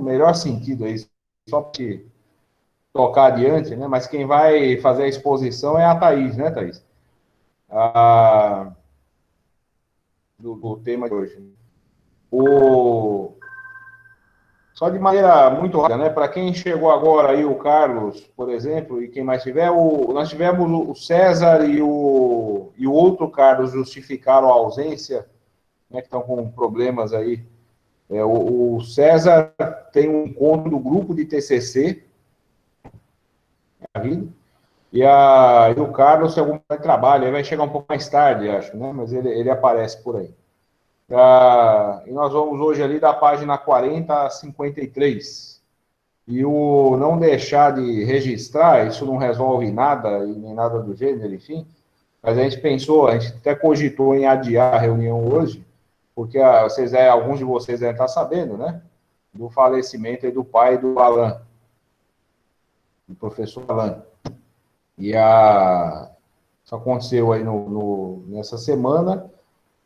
melhor sentido aí, só para te tocar adiante, né? Mas quem vai fazer a exposição é a Thaís, né, Thaís? Do tema de hoje. Só de maneira muito rápida, né? Para quem chegou agora aí, o Carlos, por exemplo, e quem mais tiver, nós tivemos o César e o outro Carlos justificaram a ausência, né? Que estão com problemas aí. O César tem um encontro do grupo de TCC, e o Carlos tem algum trabalho, ele vai chegar um pouco mais tarde, acho, né? Mas ele aparece por aí. E nós vamos hoje ali da página 40 a 53. E o não deixar de registrar, isso não resolve nada, e nem nada do gênero, enfim. Mas a gente pensou, a gente até cogitou em adiar a reunião hoje, porque alguns de vocês devem estar sabendo, né? Do falecimento aí do pai do Alan, do professor Alan. Isso aconteceu aí nessa semana,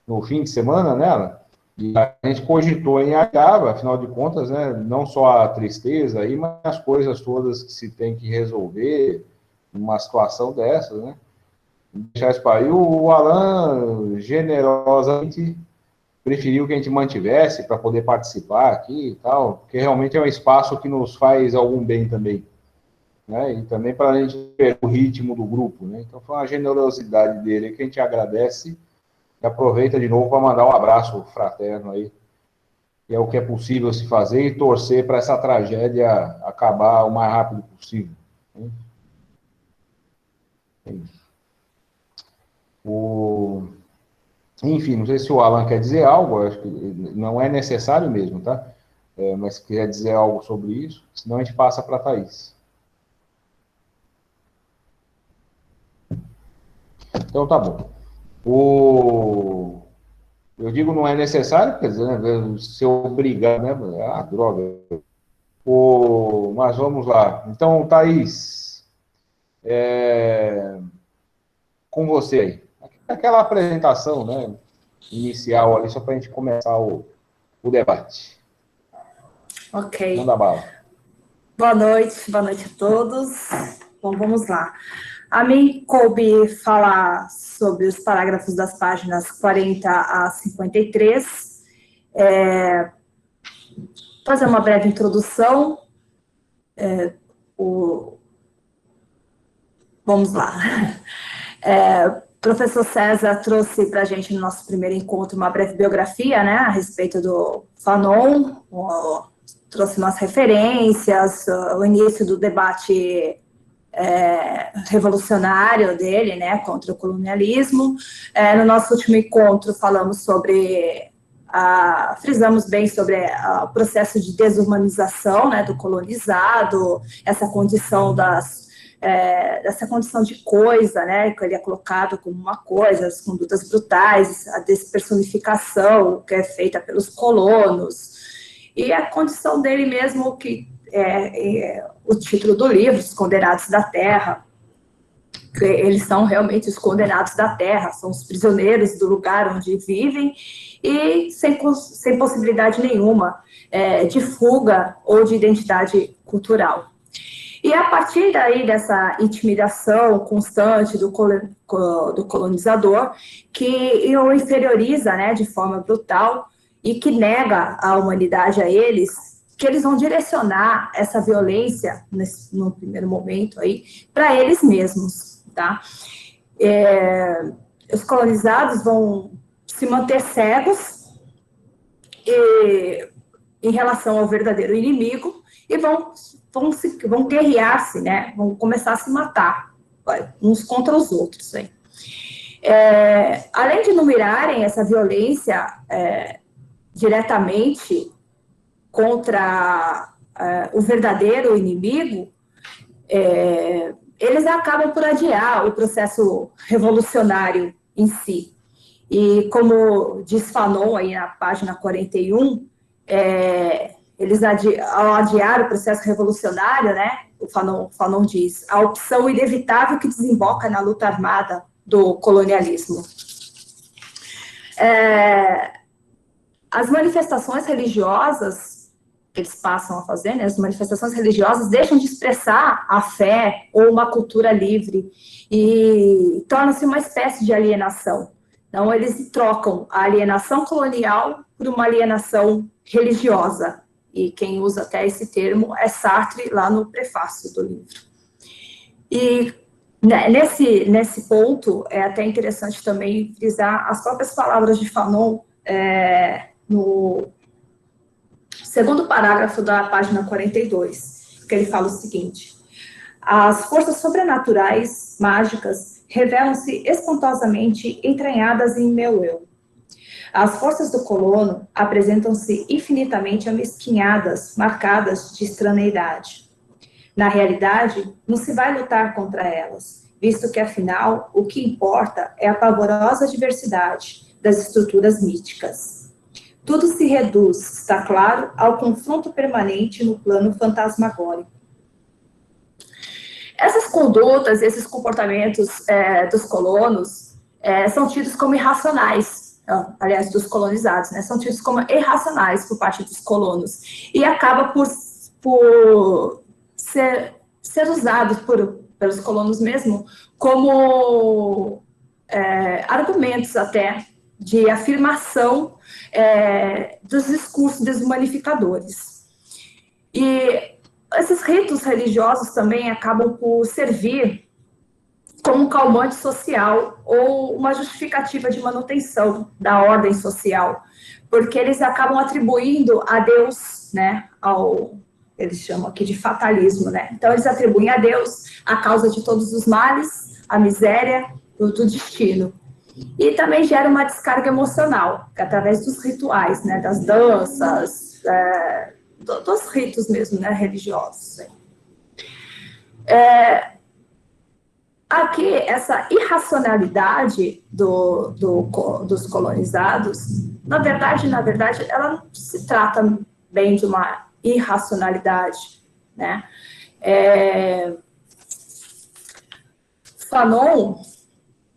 no fim de semana, né, Alan? E a gente cogitou em adiar, afinal de contas, né, não só a tristeza aí, mas as coisas todas que se tem que resolver numa situação dessas, né? Deixar isso para aí. O Alan generosamente preferiu que a gente mantivesse para poder participar aqui e tal, porque realmente é um espaço que nos faz algum bem também, né? E também para a gente ver o ritmo do grupo, né? Então foi uma generosidade dele que a gente agradece e aproveita de novo para mandar um abraço fraterno aí, que é o que é possível se fazer, e torcer para essa tragédia acabar o mais rápido possível. Né? Enfim, não sei se o Alan quer dizer algo, acho que não é necessário mesmo, tá? Mas quer dizer algo sobre isso, senão a gente passa para a Thaís. Então tá bom. Eu digo não é necessário, quer dizer, né, se obrigar, né? Droga. Mas vamos lá. Então, Thaís, com você aí. Aquela apresentação, né, inicial ali, só para a gente começar o debate. Ok. Manda bala. Boa noite a todos. Bom, vamos lá. A mim coube falar sobre os parágrafos das páginas 40 a 53, fazer uma breve introdução. Vamos lá. O professor César trouxe para a gente no nosso primeiro encontro uma breve biografia, né, a respeito do Fanon, trouxe umas referências, o início do debate revolucionário dele, né, contra o colonialismo. No nosso último encontro falamos frisamos bem sobre o processo de desumanização, né, do colonizado, essa condição dessa condição de coisa, né, que ele é colocado como uma coisa, as condutas brutais, a despersonificação que é feita pelos colonos, e a condição dele mesmo, que o título do livro, Os Condenados da Terra, que eles são realmente os condenados da terra, são os prisioneiros do lugar onde vivem, e sem possibilidade nenhuma de fuga ou de identidade cultural. E a partir daí dessa intimidação constante do colonizador, que o inferioriza, né, de forma brutal, e que nega a humanidade a eles, que eles vão direcionar essa violência, no primeiro momento, para eles mesmos, tá? Os colonizados vão se manter cegos em relação ao verdadeiro inimigo e vão guerrear-se, né? Vão começar a se matar uns contra os outros. Além de não mirarem essa violência diretamente contra o verdadeiro inimigo, eles acabam por adiar o processo revolucionário em si. E como diz Fanon aí na página 41, eles ao adiar o processo revolucionário, né, o Fanon diz, a opção inevitável que desemboca na luta armada do colonialismo. As manifestações religiosas que eles passam a fazer, né, as manifestações religiosas, deixam de expressar a fé ou uma cultura livre e torna-se uma espécie de alienação. Então, eles trocam a alienação colonial por uma alienação religiosa. E quem usa até esse termo é Sartre, lá no prefácio do livro. E nesse ponto, é até interessante também frisar as próprias palavras de Fanon no segundo parágrafo da página 42, que ele fala o seguinte: as forças sobrenaturais, mágicas, revelam-se espantosamente entranhadas em meu eu. As forças do colono apresentam-se infinitamente amesquinhadas, marcadas de estraneidade. Na realidade, não se vai lutar contra elas, visto que, afinal, o que importa é a pavorosa diversidade das estruturas míticas. Tudo se reduz, está claro, ao confronto permanente no plano fantasmagórico. Essas condutas, esses comportamentos dos colonos são tidos como irracionais, aliás, dos colonizados, né, são tidos como irracionais por parte dos colonos, e acaba por ser usados pelos colonos mesmo como argumentos até de afirmação dos discursos desumanificadores. E esses ritos religiosos também acabam por servir como um calmante social ou uma justificativa de manutenção da ordem social, porque eles acabam atribuindo a Deus, né, eles chamam aqui de fatalismo, né? Então, eles atribuem a Deus a causa de todos os males, a miséria, do destino. E também gera uma descarga emocional, através dos rituais, né, das danças, dos ritos mesmo, né, religiosos. Aqui, essa irracionalidade dos colonizados, na verdade, ela não se trata bem de uma irracionalidade, né? Fanon,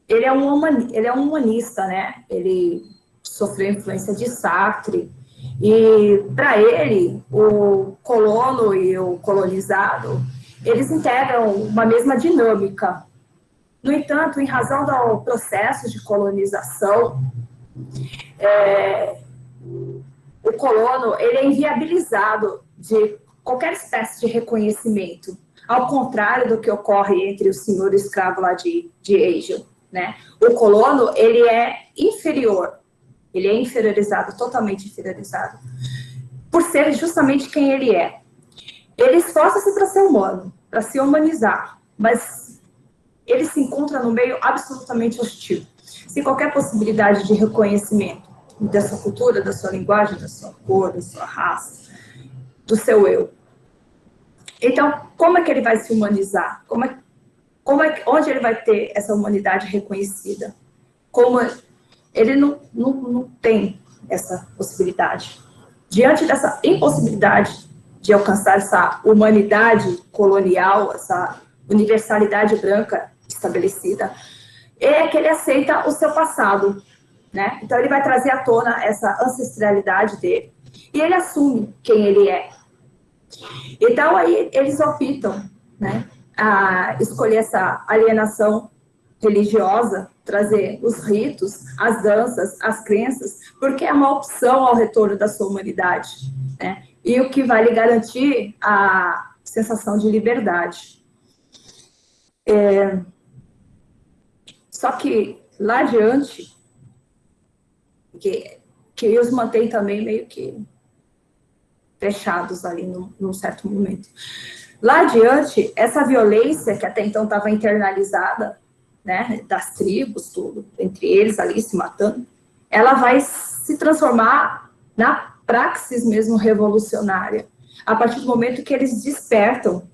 ele é um humanista, né? Ele sofreu influência de Sartre, e para ele, o colono e o colonizado, eles integram uma mesma dinâmica. No entanto, em razão do processo de colonização, o colono ele é inviabilizado de qualquer espécie de reconhecimento, ao contrário do que ocorre entre o senhor e o escravo lá de Hegel, né? O colono, ele é inferior, ele é inferiorizado, totalmente inferiorizado, por ser justamente quem ele é. Ele esforça-se para ser humano, para se humanizar, mas ele se encontra no meio absolutamente hostil, sem qualquer possibilidade de reconhecimento da sua cultura, da sua linguagem, da sua cor, da sua raça, do seu eu. Então, como é que ele vai se humanizar? Onde ele vai ter essa humanidade reconhecida? Ele não tem essa possibilidade. Diante dessa impossibilidade de alcançar essa humanidade colonial, essa universalidade branca estabelecida, é que ele aceita o seu passado, né? Então, ele vai trazer à tona essa ancestralidade dele. E ele assume quem ele é. Então, aí, eles optam, né, a escolher essa alienação religiosa, trazer os ritos, as danças, as crenças, porque é uma opção ao retorno da sua humanidade, né? E o que vai lhe garantir a sensação de liberdade. Só que, lá adiante, que os mantém também meio que fechados ali num certo momento. Lá adiante, essa violência que até então estava internalizada, né, das tribos, tudo, entre eles ali se matando, ela vai se transformar na praxis mesmo revolucionária, a partir do momento que eles despertam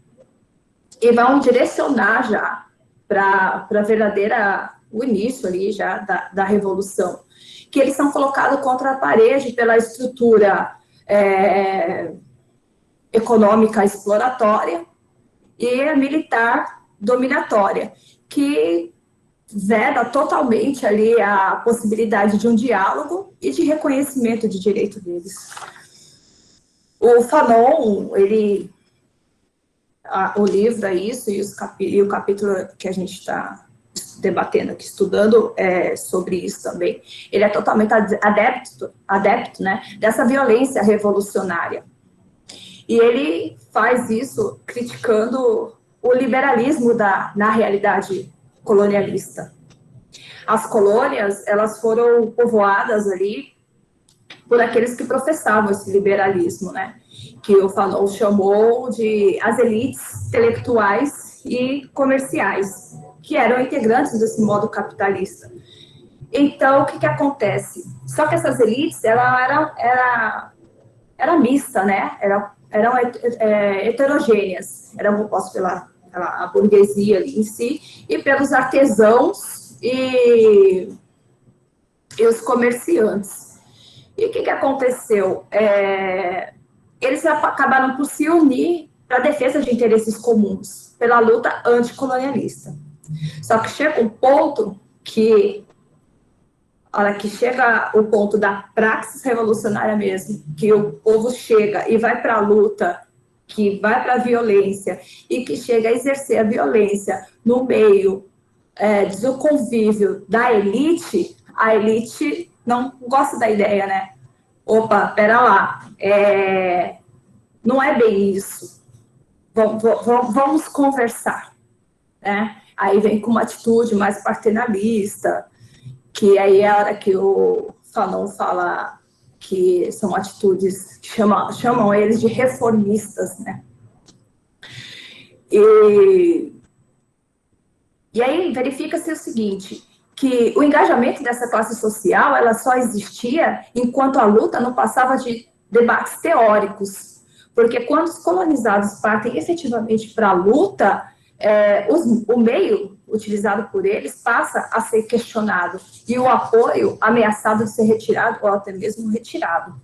e vão direcionar já para o início ali já da revolução, que eles são colocados contra a parede pela estrutura econômica exploratória e a militar dominatória, que veda totalmente ali a possibilidade de um diálogo e de reconhecimento de direito deles. O Fanon, o livro é isso, e o capítulo que a gente está debatendo aqui, estudando sobre isso também, ele é totalmente adepto, né, dessa violência revolucionária. E ele faz isso criticando o liberalismo na realidade colonialista. As colônias, elas foram povoadas ali por aqueles que professavam esse liberalismo, né? Que o Fanon chamou de as elites intelectuais e comerciais, que eram integrantes desse modo capitalista. Então, o que acontece? Só que essas elites, ela era mista, né? Eram heterogêneas, eram compostas pela burguesia ali em si e pelos artesãos e os comerciantes. E o que aconteceu? Eles acabaram por se unir para a defesa de interesses comuns, pela luta anticolonialista. Só que chega um ponto que, a hora que chega o ponto da praxis revolucionária mesmo, que o povo chega e vai para a luta, que vai para a violência, e que chega a exercer a violência no meio do convívio da elite, a elite não gosta da ideia, né? Opa, pera lá, não é bem isso. Vamos conversar, né? Aí vem com uma atitude mais paternalista, que aí é a hora que o Fanon fala que são atitudes que chamam eles de reformistas, né? E aí verifica-se o seguinte, que o engajamento dessa classe social, ela só existia enquanto a luta não passava de debates teóricos, porque quando os colonizados partem efetivamente para a luta, o meio utilizado por eles passa a ser questionado e o apoio ameaçado de ser retirado ou até mesmo retirado.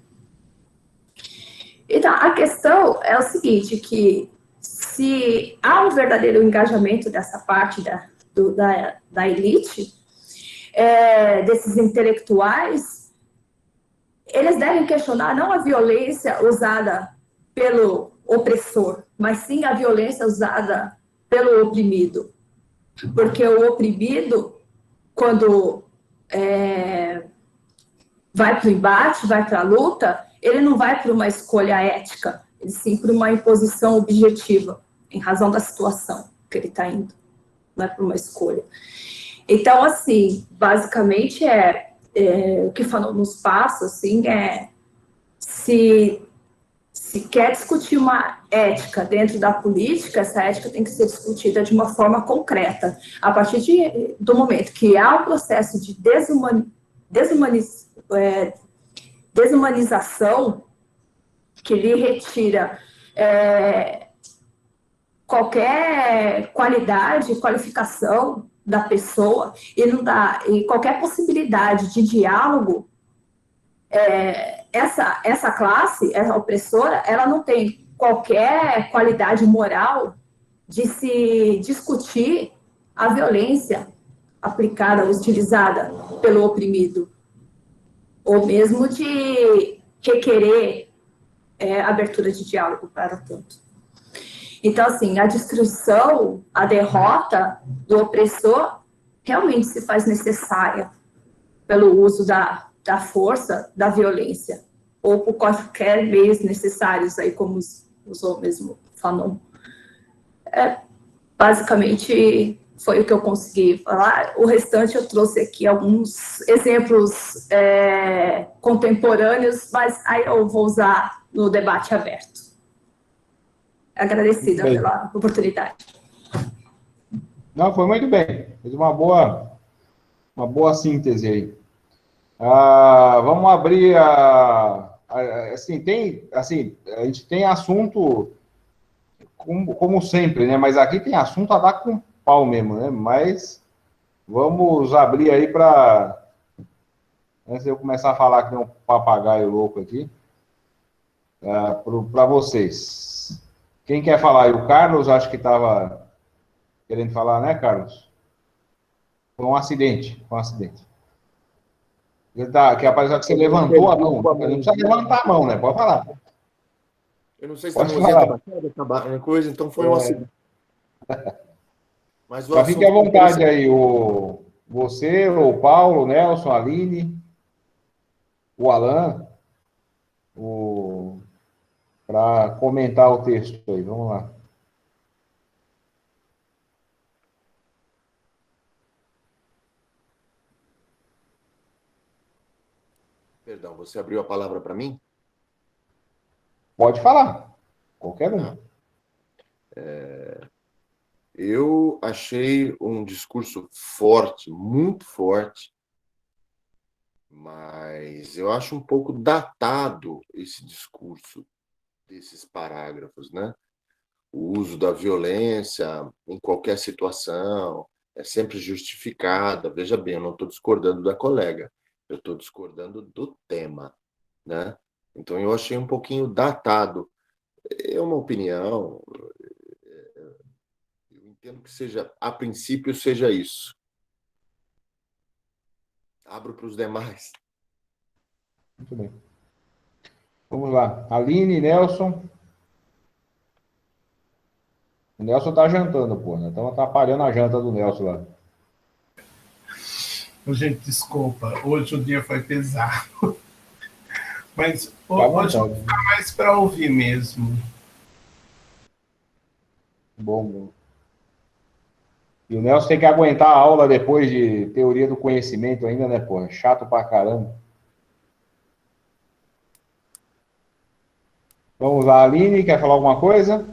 Então, a questão é o seguinte, que se há um verdadeiro engajamento dessa parte da elite, desses intelectuais, eles devem questionar não a violência usada pelo opressor, mas sim a violência usada pelo oprimido. Porque o oprimido, quando vai para o embate, vai para a luta, ele não vai para uma escolha ética, ele sim para uma imposição objetiva, em razão da situação que ele está indo, não é para uma escolha. Então, assim, basicamente o que Fanon nos passa, assim, se quer discutir uma ética dentro da política, essa ética tem que ser discutida de uma forma concreta. A partir do momento que há um processo de desumanização, que lhe retira qualquer qualificação da pessoa e não dá e qualquer possibilidade de diálogo, essa classe, essa opressora, ela não tem qualquer qualidade moral de se discutir a violência aplicada, utilizada pelo oprimido, ou mesmo de requerer abertura de diálogo para tanto. Então, assim, a destruição, a derrota do opressor realmente se faz necessária pelo uso da força, da violência, ou por quaisquer meios necessários, aí como usou mesmo Fanon. Basicamente, foi o que eu consegui falar. O restante eu trouxe aqui alguns exemplos contemporâneos, mas aí eu vou usar no debate aberto. Agradecida pela oportunidade. Não, foi muito bem. Fez uma boa síntese aí. Vamos abrir assim, a gente tem assunto como sempre, né? Mas aqui tem assunto a dar com pau mesmo, né? Mas vamos abrir aí para, antes de eu começar a falar que nem um papagaio louco aqui, para vocês. Quem quer falar aí? O Carlos, acho que estava querendo falar, né, Carlos? Foi um acidente. Que apareceu que você levantou a mão. Não precisa levantar a mão, né? Pode falar. Eu não sei se está Pode mosendo falar. a coisa, então foi um acidente. Mas o Já fique à assunto é vontade interessante. aí, você, o Paulo, o Nelson, a Aline, o Alan, para comentar o texto aí. Vamos lá. Perdão, você abriu a palavra para mim? Pode falar, qualquer um. Tá. Eu achei um discurso forte, muito forte, mas eu acho um pouco datado esse discurso desses parágrafos, né? O uso da violência em qualquer situação é sempre justificada. Veja bem, eu não estou discordando da colega, eu estou discordando do tema, né? Então eu achei um pouquinho datado. É uma opinião, eu entendo que seja, a princípio, seja isso. Abro para os demais. Muito bem. Vamos lá. Aline, Nelson. O Nelson tá jantando, pô, né? Então atrapalhando a janta do Nelson lá. Gente, desculpa, hoje o dia foi pesado. Mas Fica à hoje eu vou vontade. ficar mais para ouvir mesmo. Bom. E o Nelson tem que aguentar a aula depois de teoria do conhecimento ainda, né, pô? Chato pra caramba. Vamos lá, Aline, quer falar alguma coisa?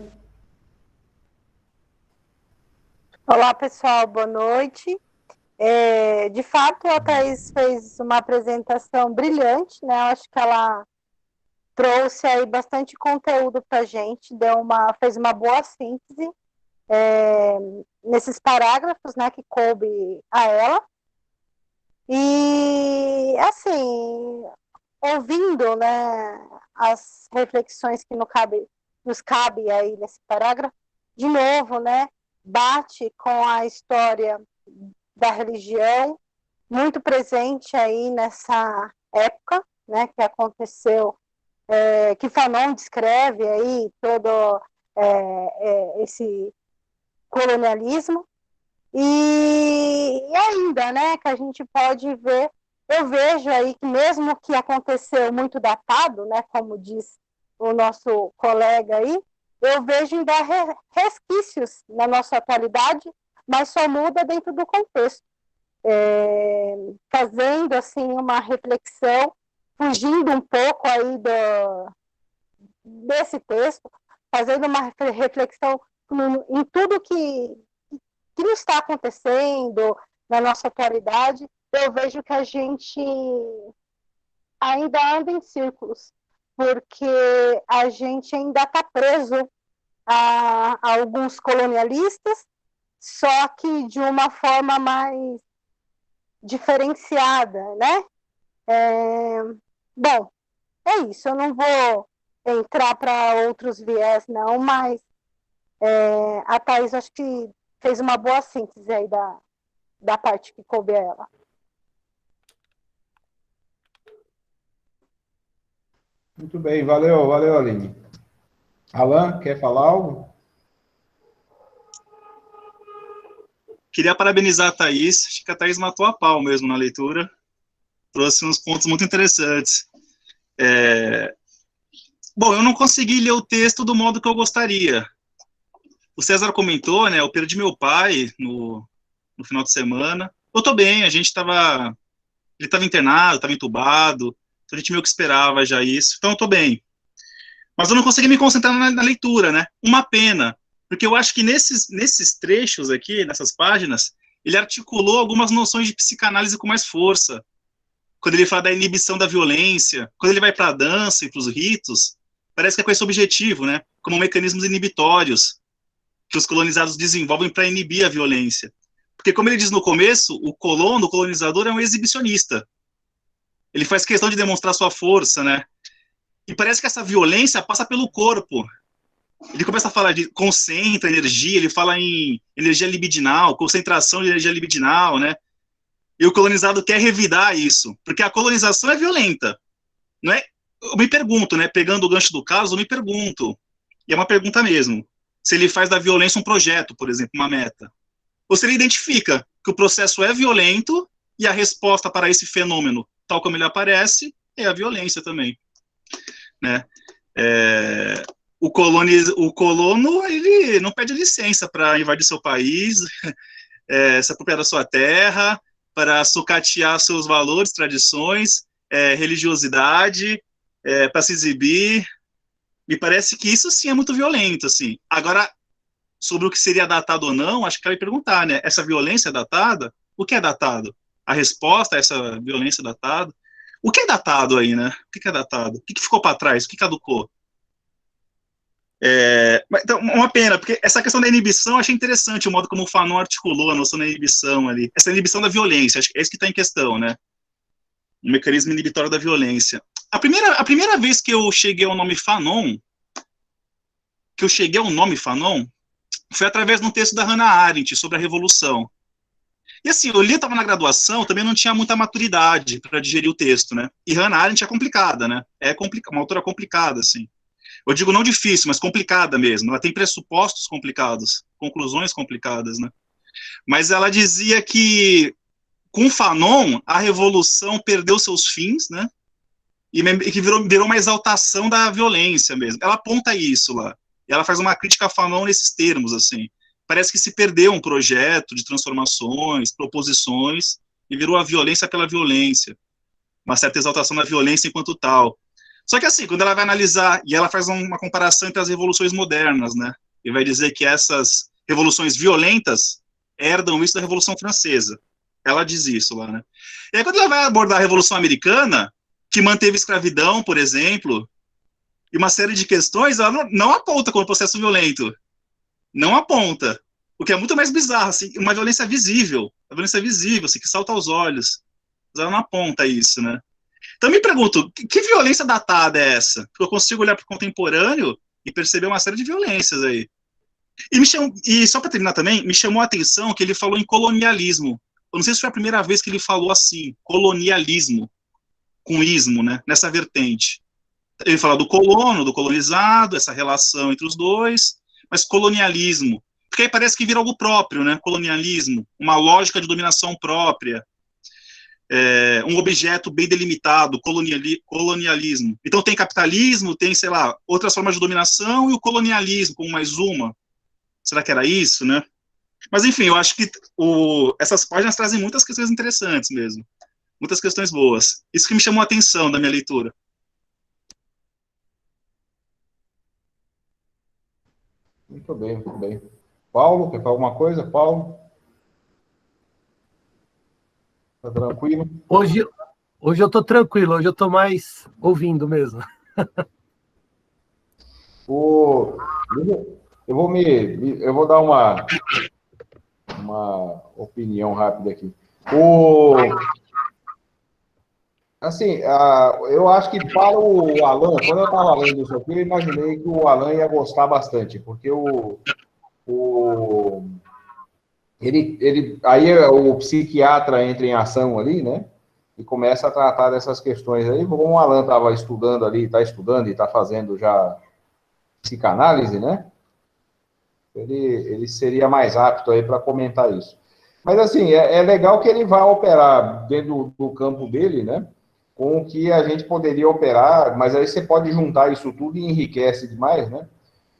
Olá, pessoal, boa noite. De fato, a Thaís fez uma apresentação brilhante, né? Eu acho que ela trouxe aí bastante conteúdo para a gente, fez uma boa síntese nesses parágrafos, né, que coube a ela. E, assim, ouvindo, né, as reflexões que nos cabe aí nesse parágrafo, de novo, né, bate com a história da religião, muito presente aí nessa época, né, que aconteceu, que Fanon descreve aí todo esse colonialismo, e ainda, né, que a gente pode ver, eu vejo aí que mesmo que aconteceu muito datado, né, como diz o nosso colega aí, eu vejo ainda resquícios na nossa atualidade, mas só muda dentro do contexto. Fazendo assim uma reflexão, fugindo um pouco aí desse texto, fazendo uma reflexão em tudo que não está acontecendo na nossa atualidade, eu vejo que a gente ainda anda em círculos, porque a gente ainda está preso a alguns colonialistas, só que de uma forma mais diferenciada, né? Bom, é isso, eu não vou entrar para outros viés, não, mas a Thaís acho que fez uma boa síntese aí da parte que coube a ela. Muito bem, valeu, valeu, Aline. Alan, quer falar algo? Queria parabenizar a Thaís, acho que a Thaís matou a pau mesmo na leitura, trouxe uns pontos muito interessantes. Bom, eu não consegui ler o texto do modo que eu gostaria. O César comentou, né, eu perdi meu pai no final de semana. Eu tô bem, ele estava internado, estava entubado, então a gente meio que esperava já isso, então eu tô bem. Mas eu não consegui me concentrar na leitura, né? Uma pena, porque eu acho que nesses trechos aqui, nessas páginas, ele articulou algumas noções de psicanálise com mais força. Quando ele fala da inibição da violência, quando ele vai para a dança e para os ritos, parece que é com esse objetivo, né? Como mecanismos inibitórios que os colonizados desenvolvem para inibir a violência. Porque, como ele diz no começo, o colono, o colonizador, é um exibicionista. Ele faz questão de demonstrar sua força, né? E parece que essa violência passa pelo corpo. Ele começa a falar de concentra energia, ele fala em energia libidinal, concentração de energia libidinal, né? E o colonizado quer revidar isso, porque a colonização é violenta. Não é, eu me pergunto, né, pegando o gancho do caso, eu me pergunto, e é uma pergunta mesmo, se ele faz da violência um projeto, por exemplo, uma meta. Ou se ele identifica que o processo é violento e a resposta para esse fenômeno, tal como ele aparece, é a violência também, né? O colono, ele não pede licença para invadir seu país, se apropriar da sua terra, para sucatear seus valores, tradições, religiosidade, para se exibir. Me parece que isso sim é muito violento, assim. Agora, sobre o que seria datado ou não, acho que cabe perguntar, né? Essa violência é datada? O que é datado? A resposta a essa violência é datada? O que é datado aí, né? O que é datado? O que ficou para trás? O que caducou? Então, uma pena, porque essa questão da inibição eu achei interessante, o modo como o Fanon articulou a noção da inibição ali. Essa inibição da violência, acho que é isso que está em questão, né? O mecanismo inibitório da violência. A primeira vez que eu cheguei ao nome Fanon, foi através de um texto da Hannah Arendt sobre a Revolução. E assim, eu li, estava na graduação, também não tinha muita maturidade para digerir o texto, né? E Hannah Arendt é complicada, né? Uma autora complicada, assim. Eu digo não difícil, mas complicada mesmo. Ela tem pressupostos complicados, conclusões complicadas, né? Mas ela dizia que, com Fanon, a Revolução perdeu seus fins, né? E que virou uma exaltação da violência mesmo. Ela aponta isso lá. E ela faz uma crítica a Fanon nesses termos, assim. Parece que se perdeu um projeto de transformações, proposições, e virou a violência pela violência. Uma certa exaltação da violência enquanto tal. Só que assim, quando ela vai analisar, e ela faz uma comparação entre as revoluções modernas, né? E vai dizer que essas revoluções violentas herdam isso da Revolução Francesa. Ela diz isso lá, né? E aí quando ela vai abordar a Revolução Americana, que manteve escravidão, por exemplo, e uma série de questões, ela não aponta como processo violento. Não aponta. O que é muito mais bizarro, assim, uma violência visível. A violência visível, assim, que salta aos olhos. Mas ela não aponta isso, né? Então me pergunto, que violência datada é essa? Porque eu consigo olhar para o contemporâneo e perceber uma série de violências aí. E só para terminar também, me chamou a atenção que ele falou em colonialismo. Eu não sei se foi a primeira vez que ele falou assim, colonialismo, com ismo, né, nessa vertente. Ele fala do colono, do colonizado, essa relação entre os dois, mas colonialismo. Porque aí parece que vira algo próprio, né, colonialismo, uma lógica de dominação própria. Um objeto bem delimitado, colonialismo. Então tem capitalismo, tem, sei lá, outras formas de dominação e o colonialismo como mais uma. Será que era isso, né? Mas enfim, eu acho que essas páginas trazem muitas questões interessantes mesmo. Muitas questões boas. Isso que me chamou a atenção da minha leitura. Muito bem, muito bem. Paulo, quer falar alguma coisa? Paulo? Tá tranquilo? Hoje eu tô tranquilo, hoje eu tô mais ouvindo mesmo. Eu vou dar uma opinião rápida aqui. Assim, eu acho que para o Alan, quando eu estava lendo isso aqui, eu imaginei que o Alan ia gostar bastante, porque aí o psiquiatra entra em ação ali, né? E começa a tratar dessas questões aí. Como o Alan estava estudando ali, está estudando e está fazendo já psicanálise, né? Ele seria mais apto aí para comentar isso. Mas, assim, é legal que ele vá operar dentro do campo dele, né? Com o que a gente poderia operar, mas aí você pode juntar isso tudo e enriquece demais, né?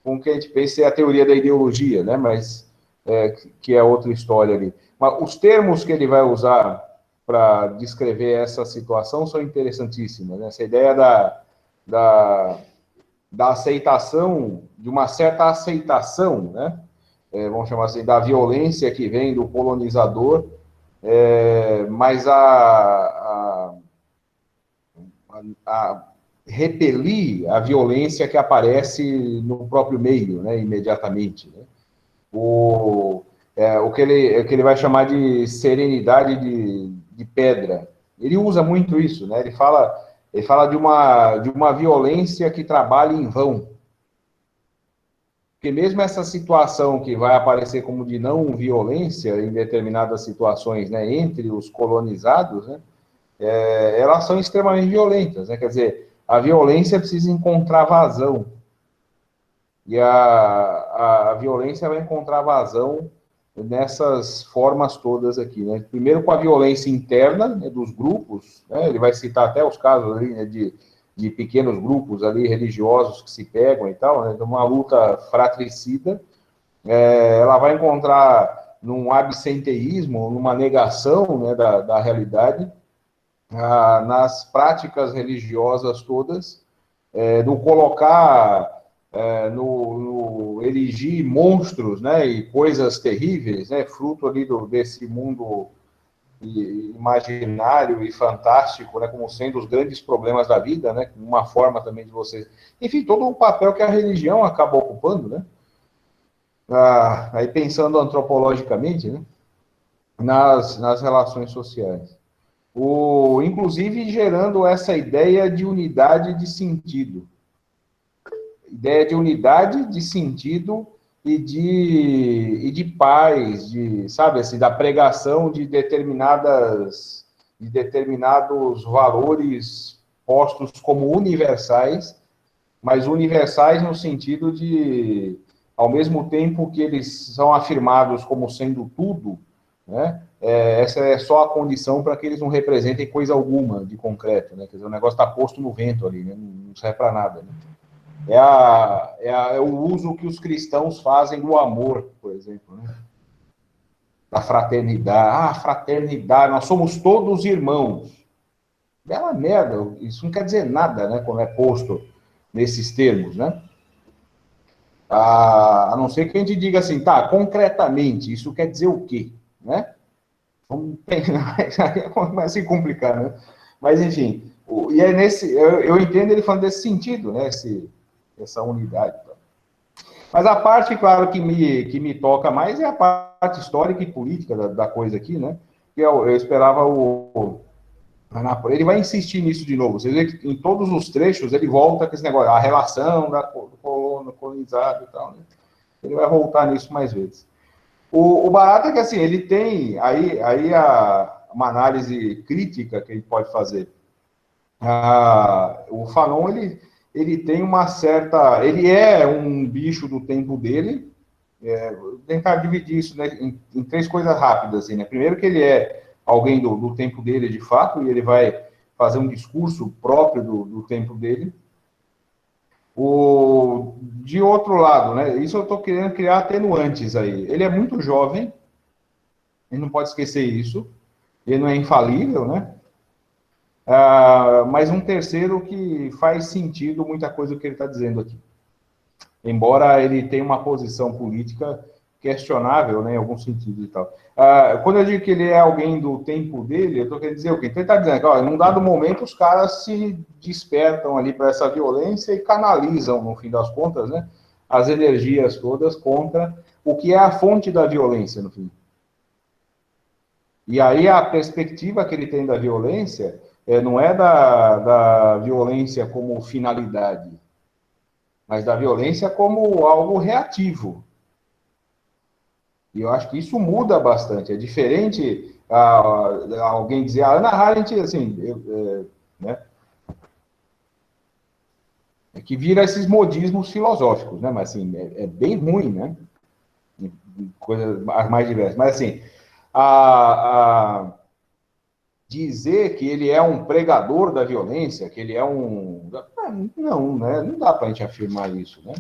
Com o que a gente pensa é a teoria da ideologia, né? Mas, que é outra história ali. Mas os termos que ele vai usar para descrever essa situação são interessantíssimos, né? Essa ideia da aceitação, de uma certa aceitação, né? Vamos chamar assim, da violência que vem do colonizador, mas a repelir a violência que aparece no próprio meio, né, imediatamente. Né? O que ele vai chamar de serenidade de pedra. Ele usa muito isso, né? Ele fala de uma violência que trabalha em vão. Porque mesmo essa situação que vai aparecer como de não violência em determinadas situações, né, entre os colonizados, né, elas são extremamente violentas, né? Quer dizer, a violência precisa encontrar vazão. E a violência vai encontrar vazão nessas formas todas aqui, né? Primeiro com a violência interna, né, dos grupos, né? Ele vai citar até os casos ali, né, de pequenos grupos ali religiosos que se pegam e tal, né? Uma luta fratricida. Ela vai encontrar num absenteísmo, numa negação, né, da realidade, nas práticas religiosas todas, do colocar, no erigir monstros, né, e coisas terríveis, né, fruto ali desse mundo imaginário e fantástico, né, como sendo os grandes problemas da vida, né, uma forma também de você... Enfim, todo o papel que a religião acaba ocupando, né, aí pensando antropologicamente, né, nas relações sociais. Inclusive gerando essa ideia de unidade de sentido. Ideia de unidade de sentido e de paz, sabe, assim, da pregação de determinados valores postos como universais, mas universais no sentido de, ao mesmo tempo que eles são afirmados como sendo tudo, né, essa é só a condição para que eles não representem coisa alguma de concreto, né? Quer dizer, o negócio está posto no vento ali, né? Não serve para nada, né? É o uso que os cristãos fazem do amor, por exemplo, né? Da fraternidade. Fraternidade, nós somos todos irmãos. Bela merda, isso não quer dizer nada, né? Quando é posto nesses termos, né? A não ser que a gente diga assim, tá, concretamente, isso quer dizer o quê, né? Vamos pensar, aí começa a se complicar, né? Mas, enfim, e é eu entendo ele falando desse sentido, né? Essa unidade. Mas a parte, claro, que me toca mais é a parte histórica e política da coisa aqui, né? Que eu esperava ele vai insistir nisso de novo. Você vê que em todos os trechos ele volta com esse negócio, a relação do colono, colonizado e tal, né? Ele vai voltar nisso mais vezes. O barato é que, assim, ele tem aí uma análise crítica que ele pode fazer. O Fanon, ele tem uma certa... Ele é um bicho do tempo dele. Vou tentar dividir isso, né, em três coisas rápidas. Assim, né? Primeiro que ele é alguém do tempo dele, de fato, e ele vai fazer um discurso próprio do tempo dele. De outro lado, né, isso eu estou querendo criar atenuantes aí. Ele é muito jovem, ele não pode esquecer isso, ele não é infalível, né? Mas um terceiro que faz sentido muita coisa que ele está dizendo aqui. Embora ele tenha uma posição política questionável, né, em algum sentido e tal. Quando eu digo que ele é alguém do tempo dele, eu estou querendo dizer o quê? Então ele está dizendo que, ó, em um dado momento, os caras se despertam ali para essa violência e canalizam, no fim das contas, né, as energias todas contra o que é a fonte da violência, no fim. E aí a perspectiva que ele tem da violência não é da violência como finalidade, mas da violência como algo reativo. E eu acho que isso muda bastante. É diferente alguém dizer, a Hannah Arendt, assim, né, é que vira esses modismos filosóficos, né, mas assim, é bem ruim, né, coisas mais diversas. Mas assim, dizer que ele é um pregador da violência, que ele é não, né? Não dá para a gente afirmar isso, né?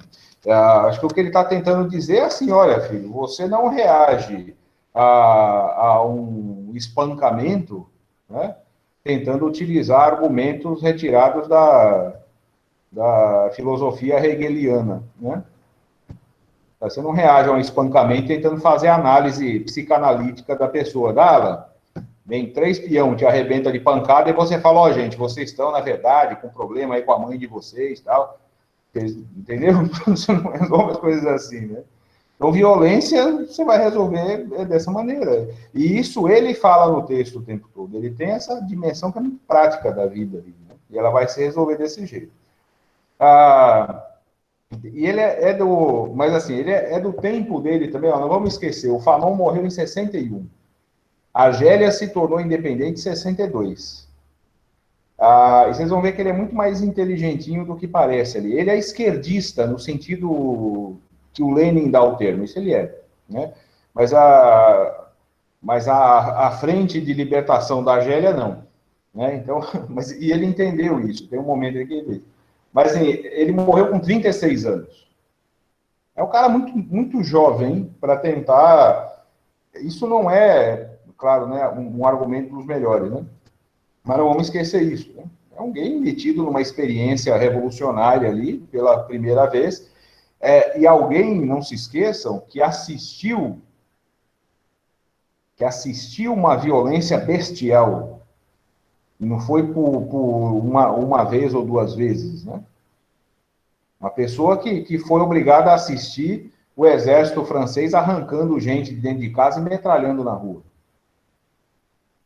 Acho que o que ele está tentando dizer é assim, olha, filho, você não reage a um espancamento, né, tentando utilizar argumentos retirados da filosofia hegeliana, né? Você não reage a um espancamento tentando fazer análise psicanalítica da pessoa. Vem 3 peão, te arrebenta de pancada, e você fala, ó, gente, vocês estão, na verdade, com problema aí com a mãe de vocês e tal. Entendeu? Você não resolve as coisas assim, né? Então, violência, você vai resolver dessa maneira. E isso ele fala no texto o tempo todo. Ele tem essa dimensão que é muito prática da vida, né? E ela vai se resolver desse jeito. E ele mas assim, ele é do tempo dele também, ó, não vamos esquecer, o Fanon morreu em 61. A Argélia se tornou independente em 62. E vocês vão ver que ele é muito mais inteligentinho do que parece ali. Ele é esquerdista, no sentido que o Lenin dá o termo, isso ele é, né? Mas a frente de libertação da Argélia, não. Né? Então, e ele entendeu isso, tem um momento em que ele... Mas assim, ele morreu com 36 anos. É um cara muito, muito jovem para tentar... Isso não é, claro, né, um argumento dos melhores, né? Mas não vamos esquecer isso. Né? É alguém metido numa experiência revolucionária ali, pela primeira vez, e alguém, não se esqueçam, que assistiu uma violência bestial. E não foi por uma vez ou duas vezes, né? Uma pessoa que foi obrigada a assistir o exército francês arrancando gente de dentro de casa e metralhando na rua.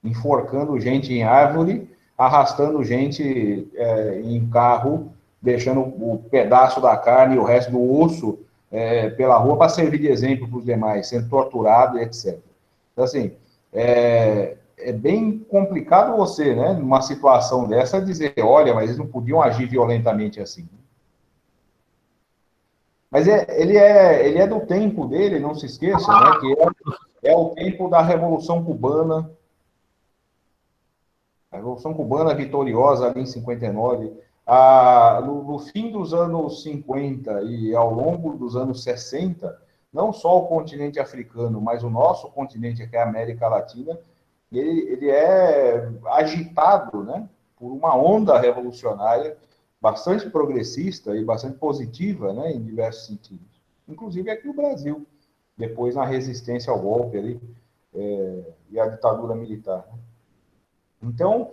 Enforcando gente em árvore, arrastando gente em carro, deixando o pedaço da carne e o resto do osso pela rua para servir de exemplo para os demais, sendo torturado, etc. Então, assim, é bem complicado você, né, numa situação dessa, dizer, olha, mas eles não podiam agir violentamente assim. Mas ele é do tempo dele, não se esqueça, né, que é o tempo da Revolução Cubana. A Revolução Cubana vitoriosa ali em 59. No fim dos anos 50 e ao longo dos anos 60, não só o continente africano, mas o nosso continente, que é a América Latina, ele é agitado, né, por uma onda revolucionária bastante progressista e bastante positiva, né, em diversos sentidos. Inclusive aqui no Brasil, depois na resistência ao golpe ali, e à ditadura militar. Né? Então,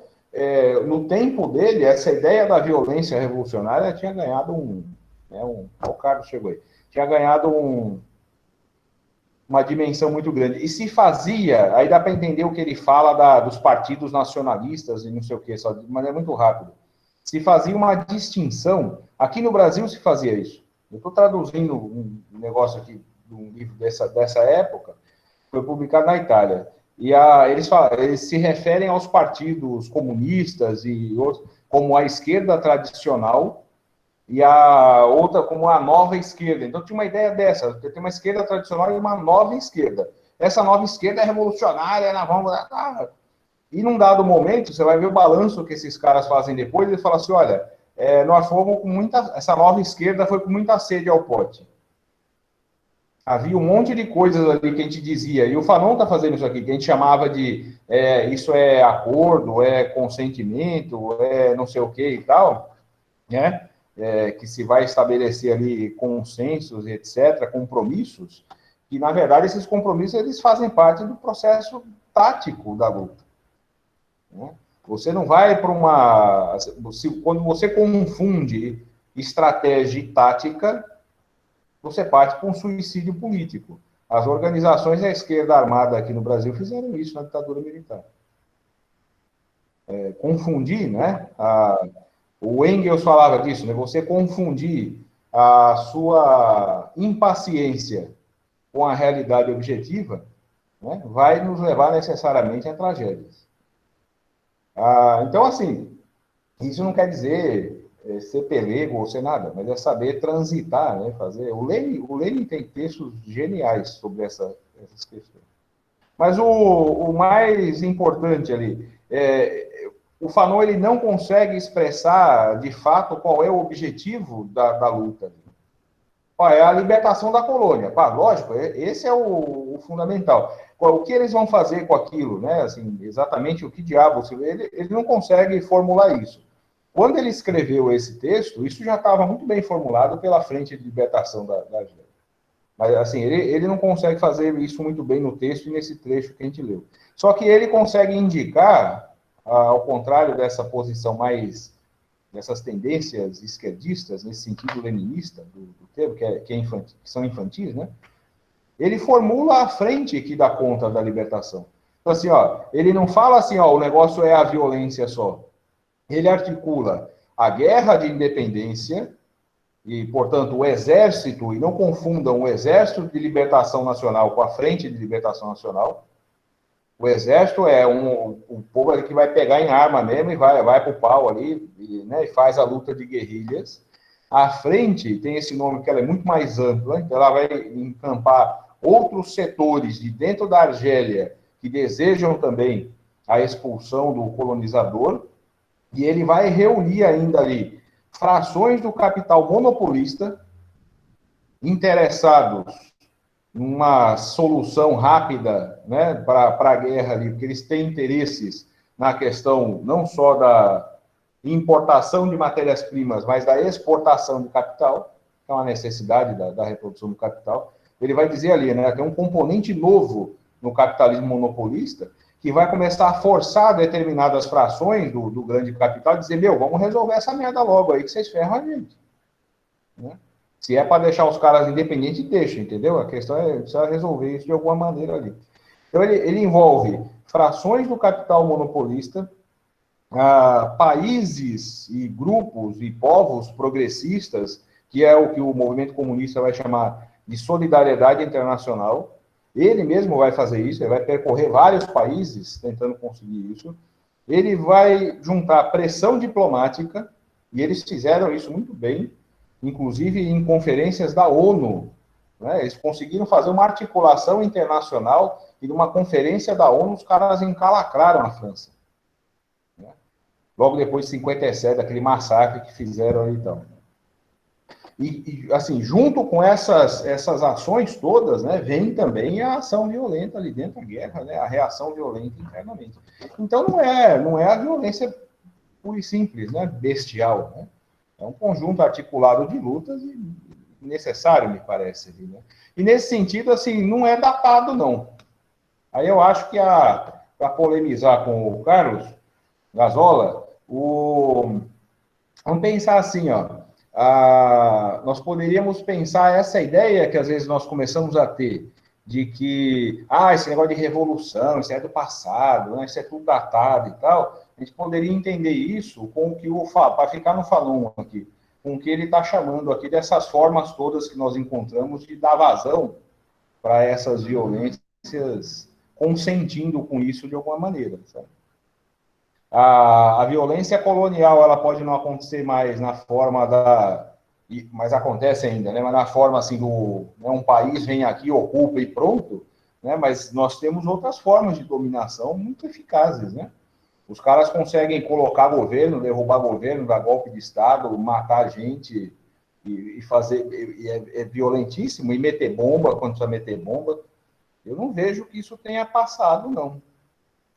no tempo dele, essa ideia da violência revolucionária tinha ganhado o Carlos chegou aí, tinha ganhado uma dimensão muito grande. E se fazia, aí dá para entender o que ele fala dos partidos nacionalistas e não sei o que, só de maneira muito rápida. Se fazia uma distinção, aqui no Brasil se fazia isso. Eu estou traduzindo um negócio aqui, de um livro dessa época, foi publicado na Itália. E eles se referem aos partidos comunistas e outros, como a esquerda tradicional, e a outra como a nova esquerda. Então tinha uma ideia dessa, tem uma esquerda tradicional e uma nova esquerda. Essa nova esquerda é revolucionária, e num dado momento, você vai ver o balanço que esses caras fazem depois, eles falam assim, olha, nós fomos com essa nova esquerda foi com muita sede ao pote. Havia um monte de coisas ali que a gente dizia, e o Fanon está fazendo isso aqui, que a gente chamava de isso é acordo, é consentimento, é não sei o que e tal, né? Que se vai estabelecer ali consensos, etc., compromissos, que, na verdade, esses compromissos eles fazem parte do processo tático da luta. Né? Você não vai para quando você confunde estratégia e tática, você parte para um suicídio político. As organizações da esquerda armada aqui no Brasil fizeram isso na ditadura militar. Confundir, né? O Engels falava disso, né? Você confundir a sua impaciência com a realidade objetiva, né? Vai nos levar necessariamente a tragédias. Então, assim, isso não quer dizer ser pelego ou ser nada, mas é saber transitar, né? Fazer. O Lenin tem textos geniais sobre essas questões. Mas o mais importante ali, o Fanon ele não consegue expressar, de fato, qual é o objetivo da luta. É a libertação da colônia. Lógico, esse é o fundamental. O que eles vão fazer com aquilo, né? Assim, exatamente o que diabos, ele não consegue formular isso. Quando ele escreveu esse texto, isso já estava muito bem formulado pela Frente de Libertação da Argélia. Mas, assim, ele não consegue fazer isso muito bem no texto e nesse trecho que a gente leu. Só que ele consegue indicar, ao contrário dessa posição mais, dessas tendências esquerdistas, nesse sentido leninista do termo, que são infantis, né? Ele formula a frente que dá conta da libertação. Então, assim, ele não fala assim, o negócio é a violência só. Ele articula a guerra de independência e, portanto, o exército, e não confundam o exército de libertação nacional com a frente de libertação nacional, O exército é um povo ali que vai pegar em arma mesmo e vai para o pau ali, né, e faz a luta de guerrilhas. A frente tem esse nome que ela é muito mais ampla, então ela vai encampar outros setores de dentro da Argélia que desejam também a expulsão do colonizador, e ele vai reunir ainda ali frações do capital monopolista interessados numa solução rápida, né, para a guerra ali, porque eles têm interesses na questão não só da importação de matérias-primas, mas da exportação de capital, que é uma necessidade da reprodução do capital. Ele vai dizer ali, né, tem um componente novo no capitalismo monopolista que vai começar a forçar determinadas frações do grande capital a dizer, vamos resolver essa merda logo aí que vocês ferram a gente. Né? Se é para deixar os caras independentes, deixa, entendeu? A questão é precisa resolver isso de alguma maneira ali. Então, ele envolve frações do capital monopolista, países e grupos e povos progressistas, que é o que o movimento comunista vai chamar de solidariedade internacional. Ele mesmo vai fazer isso, ele vai percorrer vários países tentando conseguir isso. Ele vai juntar pressão diplomática, e eles fizeram isso muito bem, inclusive em conferências da ONU. Né? Eles conseguiram fazer uma articulação internacional, e numa conferência da ONU os caras encalacraram a França. Né? Logo depois de 57, aquele massacre que fizeram ali então. E assim, junto com essas ações todas, né, vem também a ação violenta ali dentro da guerra, né, a reação violenta internamente. Então não é a violência pura e simples, né, bestial, né? É um conjunto articulado de lutas e necessário, me parece. Né? E nesse sentido, assim, não é datado, não. Aí eu acho que, para polemizar com o Carlos Gazola, vamos pensar assim, ó. Nós poderíamos pensar essa ideia que às vezes nós começamos a ter, de que, esse negócio de revolução, isso é do passado, né, isso é tudo datado e tal, a gente poderia entender isso com o que para ficar no Fanon aqui, com o que ele está chamando aqui dessas formas todas que nós encontramos de dar vazão para essas violências, consentindo com isso de alguma maneira, sabe? A violência colonial, ela pode não acontecer mais na forma mas acontece ainda, né? Mas na forma assim um país vem aqui, ocupa e pronto, né? Mas nós temos outras formas de dominação muito eficazes, né? Os caras conseguem colocar governo, derrubar governo, dar golpe de Estado, matar gente e fazer... é violentíssimo, e meter bomba quando precisa meter bomba. Eu não vejo que isso tenha passado, não.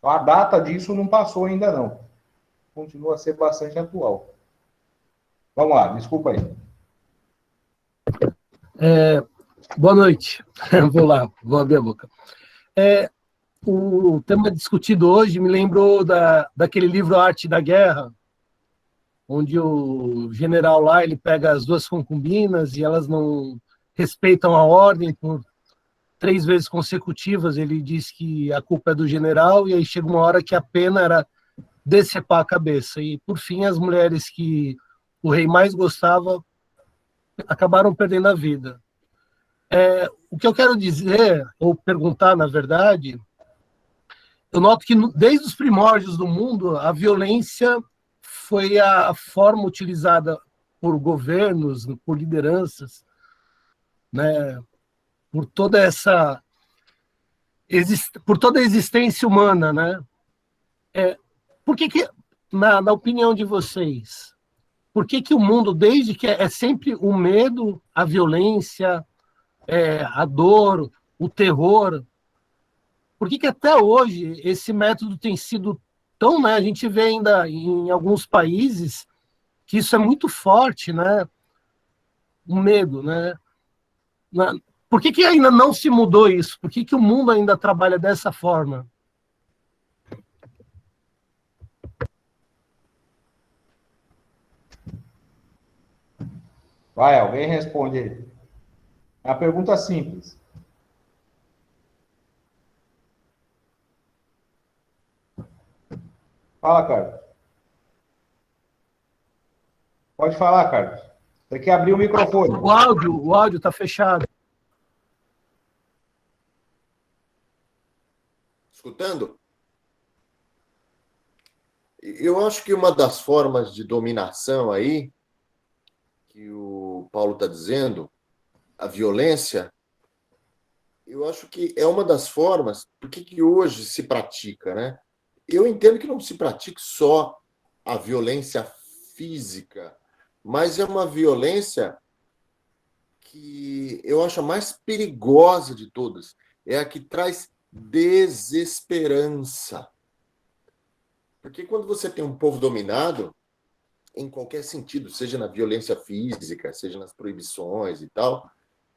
A data disso não passou ainda, não. Continua a ser bastante atual. Vamos lá, desculpa aí. Boa noite. Vou lá, vou abrir a boca. O tema discutido hoje me lembrou daquele livro Arte da Guerra, onde o general lá, ele pega as duas concubinas e elas não respeitam a ordem por 3 vezes consecutivas. Ele diz que a culpa é do general, e aí chega uma hora que a pena era decepar a cabeça. E, por fim, as mulheres que o rei mais gostava acabaram perdendo a vida. O que eu quero dizer, ou perguntar, na verdade, eu noto que desde os primórdios do mundo, a violência foi a forma utilizada por governos, por lideranças, né, por toda a existência humana, né? Por que na opinião de vocês, por que o mundo, desde que é sempre o medo, a violência, a dor, o terror, por que até hoje esse método tem sido tão, né? A gente vê ainda em alguns países que isso é muito forte, né? O medo, né? Por que ainda não se mudou isso? Por que o mundo ainda trabalha dessa forma? Vai, alguém responde aí. É uma pergunta simples. Fala, Carlos. Pode falar, Carlos. Tem que abrir o microfone. O áudio está fechado. Escutando? Eu acho que uma das formas de dominação aí, que o Paulo está dizendo, a violência, eu acho que é uma das formas, porque que hoje se pratica, né? Eu entendo que não se pratique só a violência física, mas é uma violência que eu acho a mais perigosa de todas. É a que traz desesperança. Porque quando você tem um povo dominado, em qualquer sentido, seja na violência física, seja nas proibições e tal,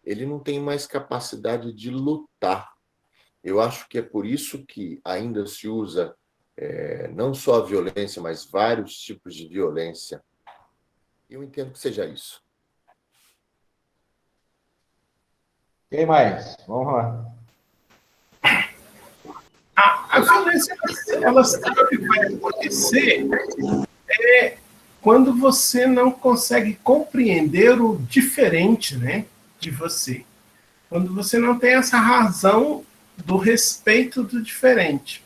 ele não tem mais capacidade de lutar. Eu acho que é por isso que ainda se usa não só a violência, mas vários tipos de violência. Eu entendo que seja isso. Quem mais? Vamos lá. A violência, ela sempre vai acontecer quando você não consegue compreender o diferente, né, de você. Quando você não tem essa razão do respeito do diferente.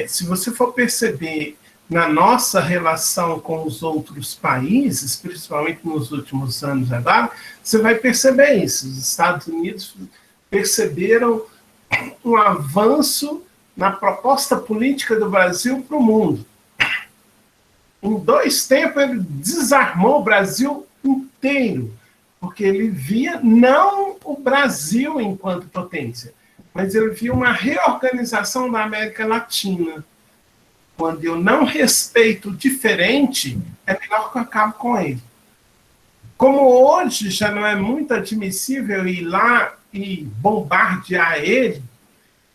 Se você for perceber na nossa relação com os outros países, principalmente nos últimos anos agora, você vai perceber isso. Os Estados Unidos perceberam um avanço na proposta política do Brasil para o mundo. Em 2 tempos, ele desarmou o Brasil inteiro, porque ele via não o Brasil enquanto potência, mas ele via uma reorganização da América Latina. Quando eu não respeito o diferente, é melhor que eu acabe com ele. Como hoje já não é muito admissível ir lá e bombardear ele,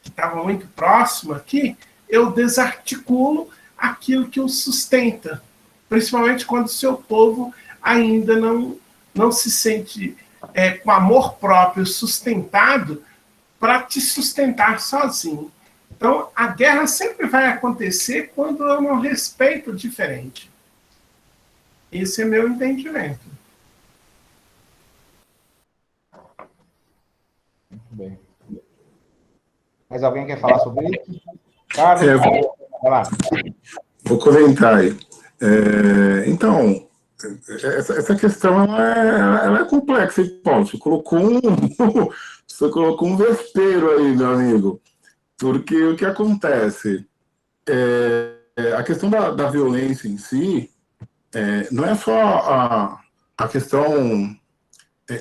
que estava muito próximo aqui, eu desarticulo aquilo que o sustenta, principalmente quando o seu povo ainda não se sente com amor próprio sustentado para te sustentar sozinho. Então, a guerra sempre vai acontecer quando eu não respeito o diferente. Esse é meu entendimento. Muito bem. Mais alguém quer falar sobre isso? Carlos, vai lá. Vou comentar aí. Então, essa questão ela é complexa, hein, Paulo? Você colocou um vespeiro aí, meu amigo. Porque o que acontece? A questão da violência em si não é só a questão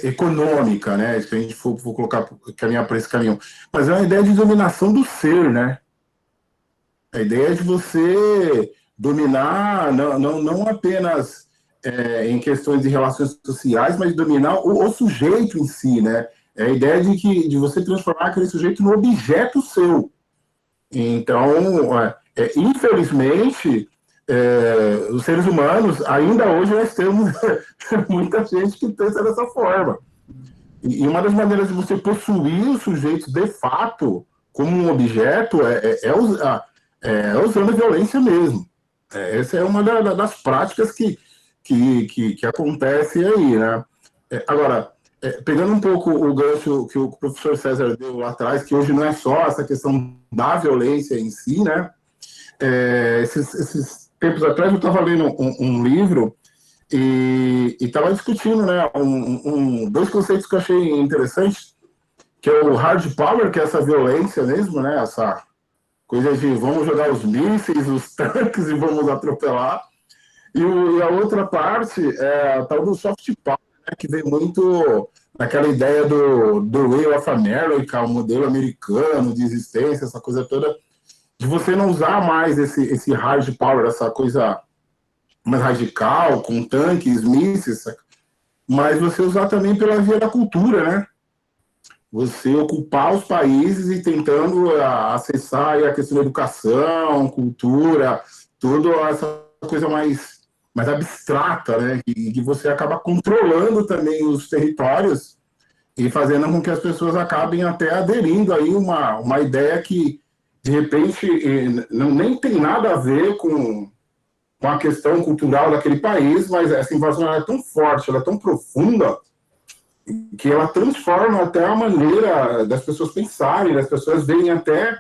econômica, né? Se a gente for colocar, caminhar para esse caminho, mas é uma ideia de dominação do ser, né? A ideia de você dominar não apenas em questões de relações sociais, mas dominar o sujeito em si, né? É a ideia de você transformar aquele sujeito num objeto seu. Então, infelizmente, os seres humanos, ainda hoje nós temos muita gente que pensa dessa forma. E uma das maneiras de você possuir o sujeito de fato como um objeto usando a violência mesmo. Essa é uma das práticas que acontece aí, né? Agora, pegando um pouco o gancho que o professor César deu lá atrás, que hoje não é só essa questão da violência em si, né? Esses tempos atrás eu estava lendo um livro e estava discutindo, né, 2 conceitos que eu achei interessantes, que é o hard power, que é essa violência mesmo, né, essa coisa de vamos jogar os mísseis, os tanques e vamos atropelar, e a outra parte é a tal do soft power, né, que vem muito naquela ideia do Way of America, o modelo americano de existência, essa coisa toda, de você não usar mais esse hard power, essa coisa mais radical, com tanques, mísseis, mas você usar também pela via da cultura, né? Você ocupar os países e tentando acessar aí a questão da educação, cultura, tudo essa coisa mais abstrata, né? Que você acaba controlando também os territórios e fazendo com que as pessoas acabem até aderindo aí uma ideia que, de repente, nem tem nada a ver com a questão cultural daquele país, mas essa invasão é tão forte, ela é tão profunda, que ela transforma até a maneira das pessoas pensarem, das pessoas verem até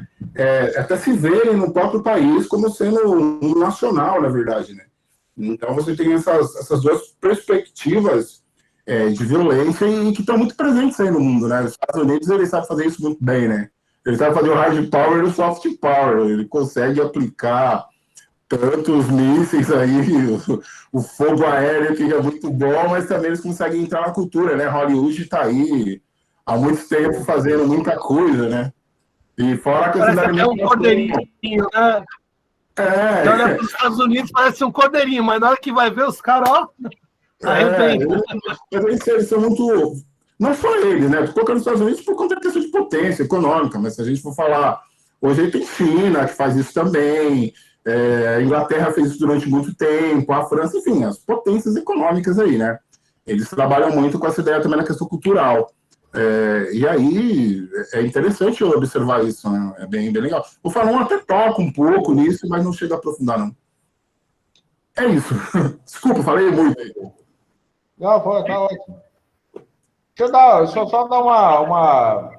até se verem no próprio país como sendo um nacional, na verdade, né? Então você tem essas duas perspectivas de violência e que estão muito presentes aí no mundo, né? Os Estados Unidos, ele sabe fazer isso muito bem, né? Ele sabe fazer o hard power e o soft power, ele consegue aplicar tantos mísseis aí, o fogo aéreo que é muito bom, mas também eles conseguem entrar na cultura, né? Hollywood está aí há muito tempo fazendo muita coisa, né? E fora a questão da Parece até um alimentação. cordeirinho, né? Você olha para os Estados Unidos, parece um cordeirinho, mas na hora que vai ver os caras, ó, arrebenta. Mas eles são muito... Não só eles, né? Estou colocando os Estados Unidos por conta da questão de potência econômica, mas se a gente for falar... Hoje tem China, que faz isso também, a Inglaterra fez isso durante muito tempo, a França, enfim, as potências econômicas aí, né? Eles trabalham muito com essa ideia também na questão cultural. E aí é interessante observar isso, né? É bem legal. O Falun até toca um pouco nisso, mas não chega a aprofundar, não. É isso. Desculpa, falei muito aí. Não, foi, tá ótimo. Deixa eu só dar uma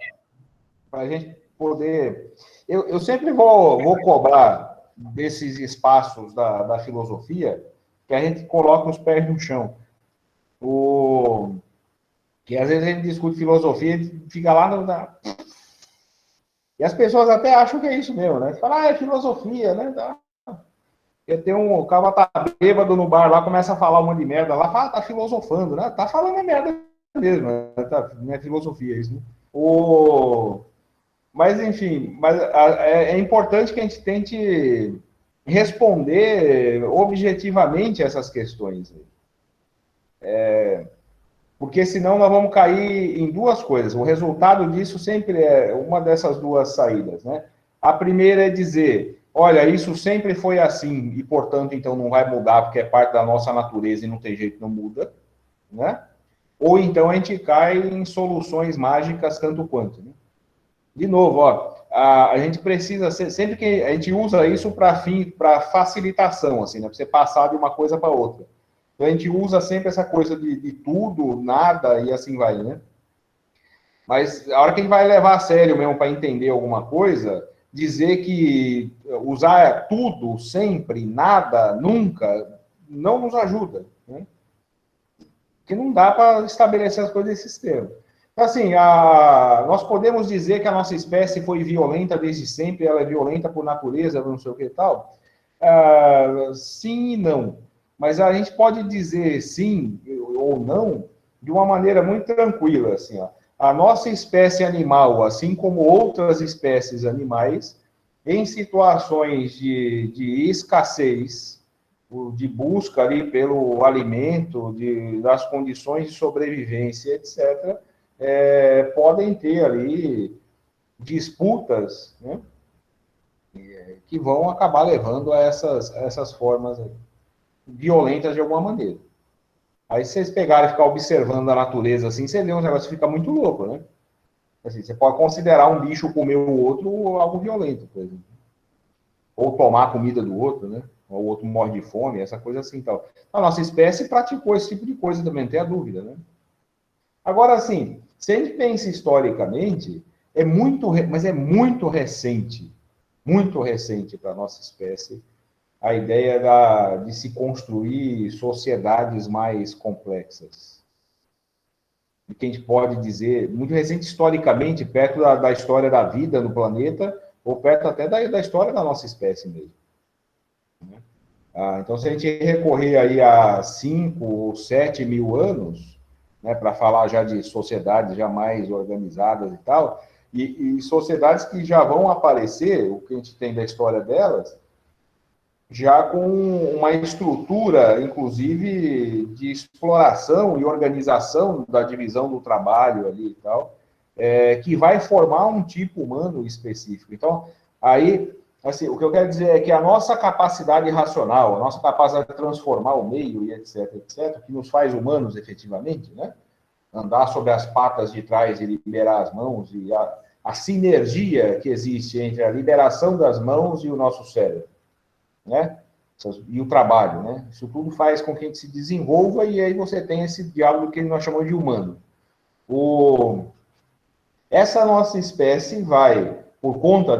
para a gente poder... Eu sempre vou cobrar desses espaços da filosofia que a gente coloca os pés no chão. Que às vezes a gente discute filosofia e fica lá e as pessoas até acham que é isso mesmo, né? Fala, é filosofia, né? O cara tá bêbado no bar lá, começa a falar um monte de merda lá, fala, tá filosofando, né? Tá falando merda mesmo, né? Não é filosofia isso, né? Mas, enfim, é importante que a gente tente responder objetivamente essas questões. Porque senão nós vamos cair em duas coisas. O resultado disso sempre é uma dessas duas saídas, né? A primeira é dizer, olha, isso sempre foi assim e, portanto, então não vai mudar porque é parte da nossa natureza e não tem jeito, não muda, né? Ou então a gente cai em soluções mágicas tanto quanto, né? De novo, ó, a gente precisa, sempre que a gente usa isso para facilitação, assim, né? Para você passar de uma coisa para outra. Então, a gente usa sempre essa coisa de tudo, nada, e assim vai, né? Mas a hora que a gente vai levar a sério mesmo para entender alguma coisa, dizer que usar tudo, sempre, nada, nunca, não nos ajuda, né? Porque não dá para estabelecer as coisas desse sistema. Então, assim, nós podemos dizer que a nossa espécie foi violenta desde sempre, ela é violenta por natureza, não sei o que e tal. Sim e não. Mas a gente pode dizer sim ou não de uma maneira muito tranquila. Assim, ó. A nossa espécie animal, assim como outras espécies animais, em situações de escassez, de busca ali pelo alimento, das condições de sobrevivência, etc., podem ter ali disputas, né, que vão acabar levando a essas formas aí, violentas de alguma maneira. Aí, se vocês pegarem e ficar observando a natureza assim, você vê um negócio que fica muito louco, né? Assim, você pode considerar um bicho comer o outro algo violento, por exemplo. Ou tomar a comida do outro, né? Ou o outro morre de fome, essa coisa assim. Tal. A nossa espécie praticou esse tipo de coisa também, não tem a dúvida, né? Agora, assim, se a gente pensa historicamente, mas é muito recente para a nossa espécie, a ideia de se construir sociedades mais complexas. E que a gente pode dizer, muito recente historicamente, perto da história da vida no planeta, ou perto até da história da nossa espécie mesmo. Então, se a gente recorrer aí a 5 ou 7 mil anos, né, para falar já de sociedades já mais organizadas e tal, e sociedades que já vão aparecer, o que a gente tem da história delas, já com uma estrutura, inclusive, de exploração e organização da divisão do trabalho ali e tal, que vai formar um tipo humano específico. Então, aí, assim, o que eu quero dizer é que a nossa capacidade racional, a nossa capacidade de transformar o meio e etc, que nos faz humanos efetivamente, né? Andar sobre as patas de trás e liberar as mãos, e a sinergia que existe entre a liberação das mãos e o nosso cérebro, né? E o trabalho, né? Isso tudo faz com que a gente se desenvolva e aí você tem esse diálogo que nós chamamos de humano. Essa nossa espécie vai por conta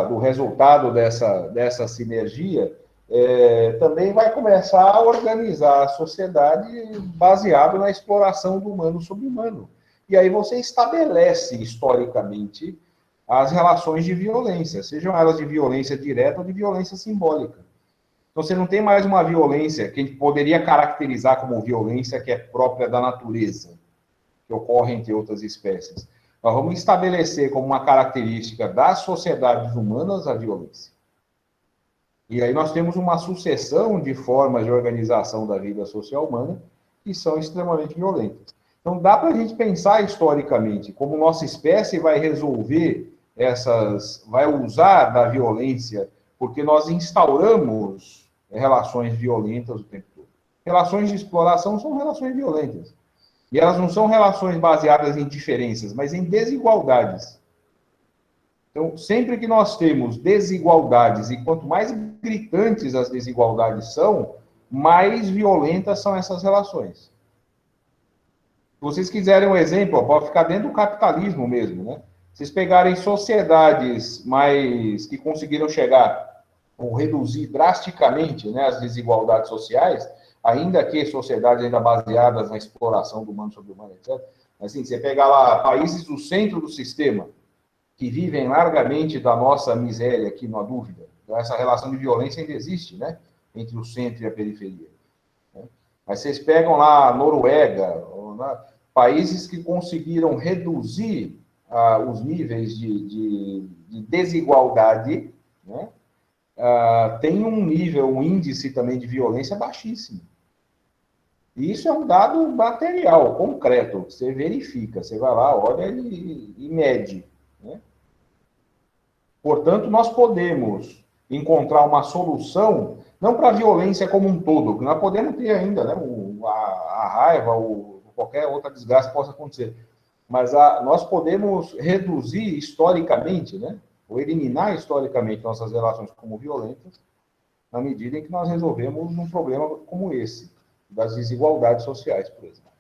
do resultado dessa sinergia, também vai começar a organizar a sociedade baseado na exploração do humano sobre o humano. E aí você estabelece, historicamente, as relações de violência, sejam elas de violência direta ou de violência simbólica. Então, você não tem mais uma violência que a gente poderia caracterizar como violência que é própria da natureza, que ocorre entre outras espécies. Nós vamos estabelecer como uma característica das sociedades humanas a violência. E aí nós temos uma sucessão de formas de organização da vida social humana que são extremamente violentas. Então, dá para a gente pensar historicamente como nossa espécie vai resolver vai usar da violência, porque nós instauramos relações violentas o tempo todo. Relações de exploração são relações violentas. E elas não são relações baseadas em diferenças, mas em desigualdades. Então, sempre que nós temos desigualdades, e quanto mais gritantes as desigualdades são, mais violentas são essas relações. Se vocês quiserem um exemplo, pode ficar dentro do capitalismo mesmo, né? Se vocês pegarem sociedades que conseguiram chegar ou reduzir drasticamente, né, as desigualdades sociais, ainda que sociedades ainda baseadas na exploração do humano sobre o humano, etc. Assim, você pegar lá países do centro do sistema, que vivem largamente da nossa miséria, aqui não há dúvida. Então, essa relação de violência ainda existe, né, entre o centro e a periferia. Né? Mas vocês pegam lá a Noruega, países que conseguiram reduzir os níveis de desigualdade, né? Tem um índice também de violência baixíssimo. E isso é um dado material, concreto, você verifica, você vai lá, olha e mede. Né? Portanto, nós podemos encontrar uma solução, não para a violência como um todo, que nós podemos ter ainda, né, a raiva ou qualquer outra desgraça que possa acontecer, mas nós podemos reduzir historicamente, né, ou eliminar historicamente nossas relações como violentas, na medida em que nós resolvemos um problema como esse, das desigualdades sociais, por exemplo.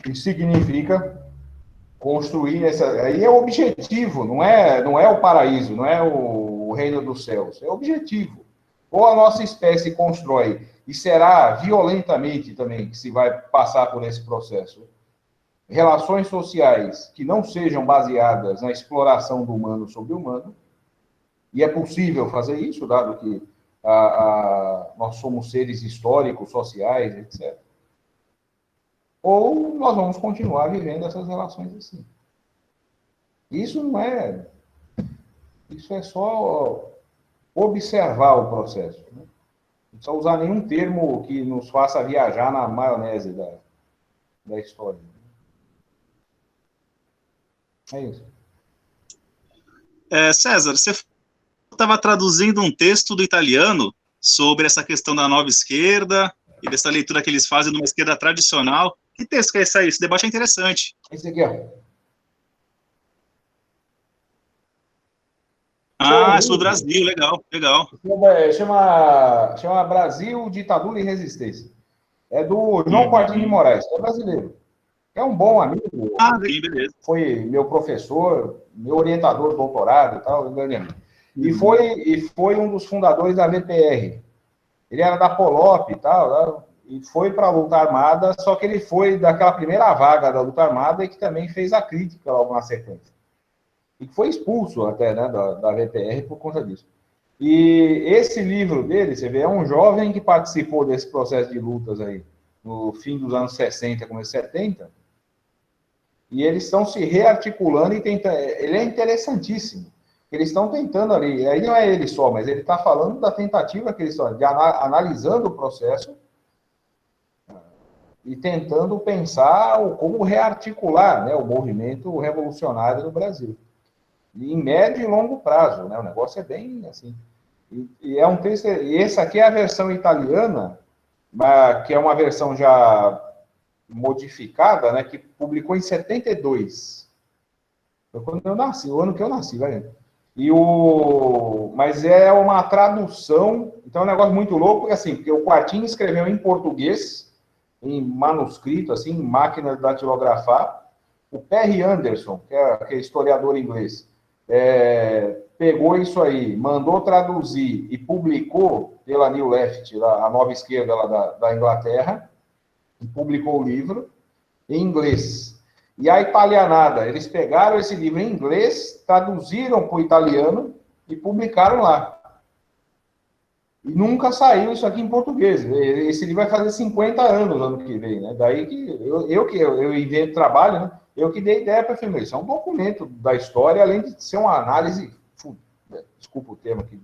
Isso significa construir aí é o objetivo, não é o paraíso, não é o reino dos céus, é o objetivo. Ou a nossa espécie constrói, e será violentamente também que se vai passar por esse processo, relações sociais que não sejam baseadas na exploração do humano sobre o humano, e é possível fazer isso, dado que nós somos seres históricos, sociais, etc. Ou nós vamos continuar vivendo essas relações assim. Isso é só observar o processo. Né? Não precisa usar nenhum termo que nos faça viajar na maionese da história. É isso. César, você estava traduzindo um texto do italiano sobre essa questão da nova esquerda e dessa leitura que eles fazem de uma esquerda tradicional. Que texto que é esse aí? Esse debate é interessante. Esse aqui, ó. É sobre o Brasil, legal. Chama Brasil, Ditadura e Resistência. É do João Quartim de Moraes, é brasileiro. É um bom amigo. Sim, beleza. Foi meu professor, meu orientador, doutorado e tal, e foi um dos fundadores da VPR. Ele era da Polop e tal, e foi para a luta armada, só que ele foi daquela primeira vaga da luta armada e que também fez a crítica logo na sequência. E foi expulso até, né, da VPR por conta disso. E esse livro dele, você vê, é um jovem que participou desse processo de lutas aí, no fim dos anos 60, começo dos 70, e eles estão se rearticulando e tentando. Ele é interessantíssimo. Eles estão tentando ali, aí não é ele só, mas ele está falando da tentativa que eles estão, analisando o processo e tentando pensar como rearticular, né, o movimento revolucionário do Brasil. E em médio e longo prazo, né, o negócio é bem assim. E é um texto, e essa aqui é a versão italiana, que é uma versão já modificada, né, que publicou em 72. Foi quando eu nasci, o ano que eu nasci, vai. Mas é uma tradução, então é um negócio muito louco, porque o Quartim escreveu em português, em manuscrito, assim, em máquina de datilografar. O Perry Anderson, que é historiador inglês, pegou isso aí, mandou traduzir e publicou pela New Left, a nova esquerda lá da Inglaterra, e publicou o livro em inglês. E a italianada, eles pegaram esse livro em inglês, traduziram para o italiano e publicaram lá. E nunca saiu isso aqui em português. Esse livro vai fazer 50 anos ano que vem, né? Daí que eu invento trabalho, né? Eu que dei ideia para a filme. Isso é um documento da história, além de ser uma análise, desculpa o termo aqui,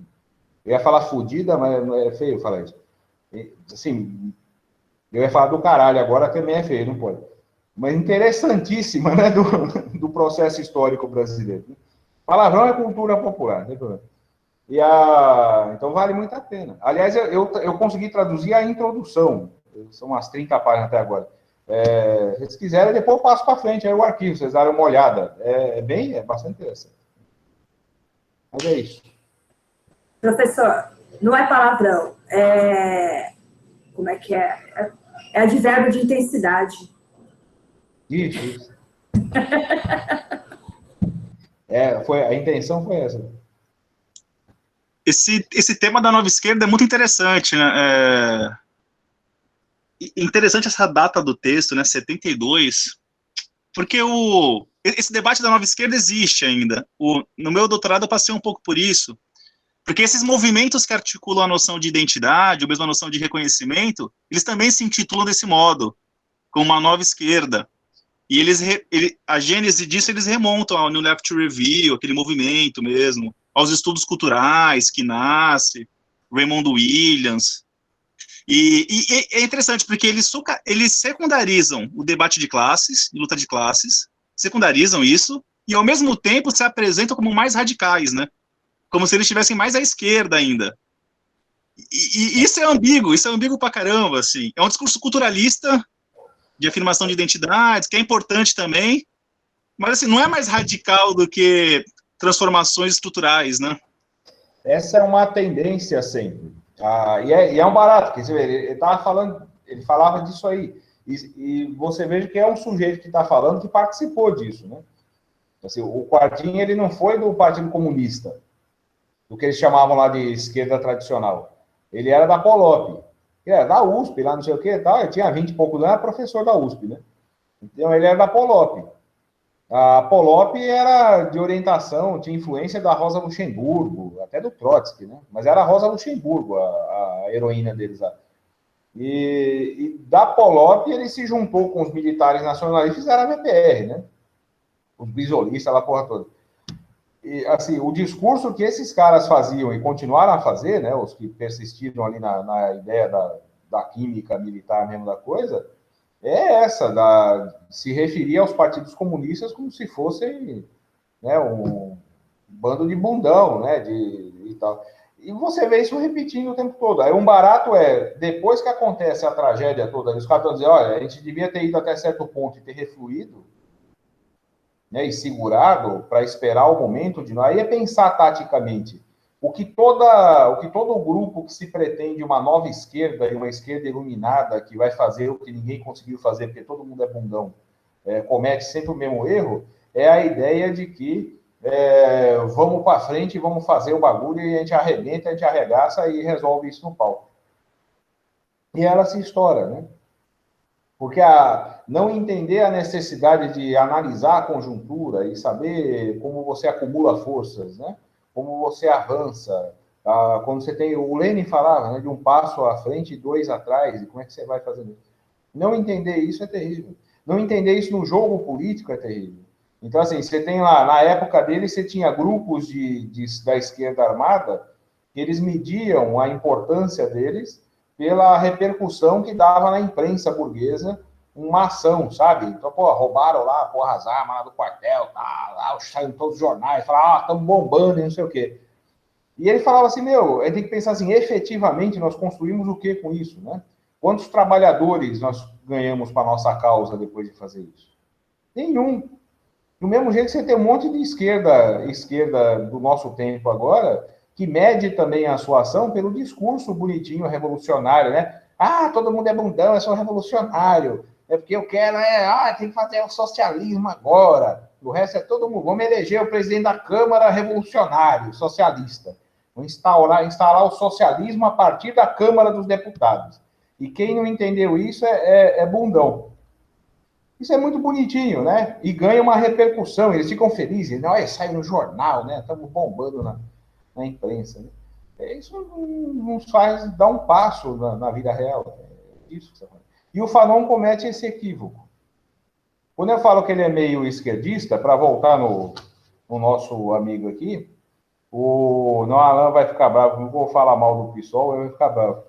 eu ia falar fodida, mas é feio falar isso. Assim, eu ia falar do caralho, agora também é feio, não pode. Mas interessantíssima, né, do processo histórico brasileiro. Palavrão é cultura popular, não tem problema. Então vale muito a pena. Aliás, eu consegui traduzir a introdução, são umas 30 páginas até agora. Se vocês quiserem, depois eu passo para frente, aí o arquivo, vocês darem uma olhada. É bastante interessante. Mas é isso. Professor, não é palavrão, como é que é? É advérbio de intensidade. Isso. A intenção foi essa. Esse tema da nova esquerda é muito interessante, né? Interessante essa data do texto, né? 72, porque esse debate da nova esquerda existe ainda. No meu doutorado eu passei um pouco por isso, porque esses movimentos que articulam a noção de identidade, ou mesmo a noção de reconhecimento, eles também se intitulam desse modo, como uma nova esquerda. E a gênese disso eles remontam ao New Left Review, aquele movimento mesmo, aos estudos culturais que nasce, Raymond Williams. E é interessante, porque eles secundarizam o debate de classes, luta de classes, secundarizam isso, e ao mesmo tempo se apresentam como mais radicais, né? Como se eles estivessem mais à esquerda ainda. E isso é ambíguo pra caramba, assim. É um discurso culturalista, de afirmação de identidades, que é importante também, mas assim, não é mais radical do que transformações estruturais, né? Essa é uma tendência sempre. E é um barato, porque ele falava disso aí. E você veja que é um sujeito que está falando que participou disso, né? Assim, o Quartim, ele não foi do Partido Comunista, do que eles chamavam lá de esquerda tradicional. Ele era da Polop, que era da USP, lá não sei o que e tal. Ele tinha 20 e poucos anos, era professor da USP, né? Então, ele era da Polop. A Polop era de orientação, tinha influência da Rosa Luxemburgo, até do Trotsky, né? Mas era a Rosa Luxemburgo, a heroína deles lá. E da Polop, ele se juntou com os militares nacionalistas e fizeram a VPR, né? Os bisolistas, lá, porra toda. E, assim, o discurso que esses caras faziam e continuaram a fazer, né? Os que persistiram ali na ideia da química militar mesmo da coisa, se referir aos partidos comunistas como se fossem, né, um bando de bundão, né, e tal. E você vê isso repetindo o tempo todo. Aí um barato depois que acontece a tragédia toda, os caras estão dizendo, olha, a gente devia ter ido até certo ponto e ter refluído, né, e segurado para esperar o momento de... Aí é pensar taticamente. O que todo grupo que se pretende uma nova esquerda e uma esquerda iluminada que vai fazer o que ninguém conseguiu fazer, porque todo mundo é bundão, comete sempre o mesmo erro, é a ideia de que vamos para frente, vamos fazer o bagulho e a gente arrebenta, a gente arregaça e resolve isso no palco. E ela se estoura, né? Porque não entender a necessidade de analisar a conjuntura e saber como você acumula forças, né? Como você avança. Quando você tem... O Lenin falava, né, de um passo à frente e 2 atrás, e como é que você vai fazendo isso? Não entender isso é terrível. Não entender isso no jogo político é terrível. Então, assim, você tem lá, na época dele, você tinha grupos da esquerda armada, que eles mediam a importância deles pela repercussão que dava na imprensa burguesa uma ação, sabe? Então, roubaram lá, as armas lá do quartel, lá saiu em todos os jornais, falaram, estamos bombando e não sei o quê. E ele falava assim, a gente tem que pensar assim, efetivamente nós construímos o que com isso, né? Quantos trabalhadores nós ganhamos para a nossa causa depois de fazer isso? Nenhum. Do mesmo jeito que você tem um monte de esquerda do nosso tempo agora, que mede também a sua ação pelo discurso bonitinho, revolucionário, né? Todo mundo é bundão, eu sou revolucionário. É porque eu quero, tem que fazer o socialismo agora. O resto é todo mundo. Vamos eleger o presidente da Câmara revolucionário, socialista. Vamos instalar o socialismo a partir da Câmara dos Deputados. E quem não entendeu isso é bundão. Isso é muito bonitinho, né? E ganha uma repercussão, eles ficam felizes. Olha, sai no jornal, né? Estamos bombando na imprensa. Né? Isso nos faz dar um passo na vida real. É isso que você fala. E o Fanon comete esse equívoco. Quando eu falo que ele é meio esquerdista, para voltar no nosso amigo aqui, o Alan vai ficar bravo, não vou falar mal do PSOL, eu vou ficar bravo.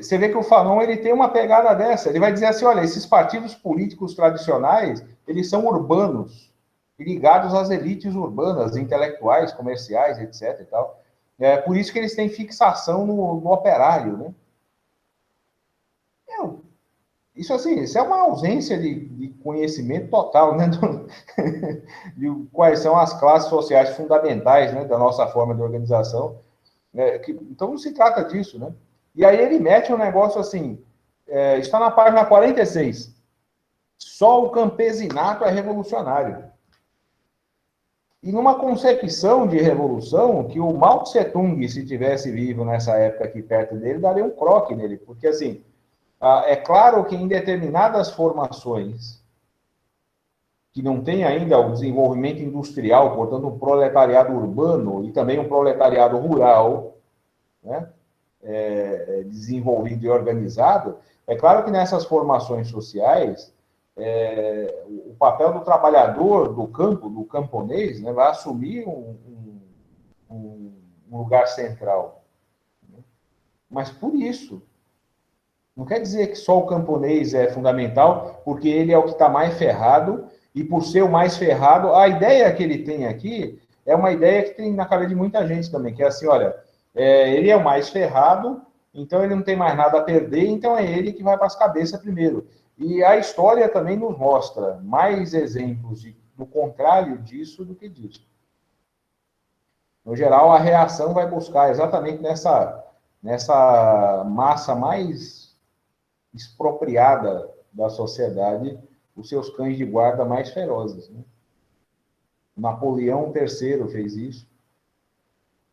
Você vê que o Fanon ele tem uma pegada dessa, ele vai dizer assim, olha, esses partidos políticos tradicionais, eles são urbanos, ligados às elites urbanas, intelectuais, comerciais, etc. E tal. É por isso que eles têm fixação no operário, né? Isso assim, isso é uma ausência de conhecimento total, né? De quais são as classes sociais fundamentais, né, da nossa forma de organização. Então não se trata disso, né? E aí ele mete um negócio assim, está na página 46. Só o campesinato é revolucionário. E numa concepção de revolução, que o Mao Tse-tung, se tivesse vivo nessa época aqui perto dele, daria um croque nele. Porque, assim, é claro que em determinadas formações que não tem ainda o desenvolvimento industrial, portanto, um proletariado urbano e também um proletariado rural, né, desenvolvido e organizado, é claro que nessas formações sociais, o papel do trabalhador do campo, do camponês, né, vai assumir um lugar central. Mas por isso, não quer dizer que só o camponês é fundamental, porque ele é o que está mais ferrado, e por ser o mais ferrado, a ideia que ele tem aqui é uma ideia que tem na cabeça de muita gente também, que é assim, olha, ele é o mais ferrado, então ele não tem mais nada a perder, então é ele que vai para as cabeças primeiro. E a história também nos mostra mais exemplos do contrário disso do que disso. No geral, a reação vai buscar exatamente nessa massa mais expropriada da sociedade os seus cães de guarda mais ferozes. Né? Napoleão III fez isso.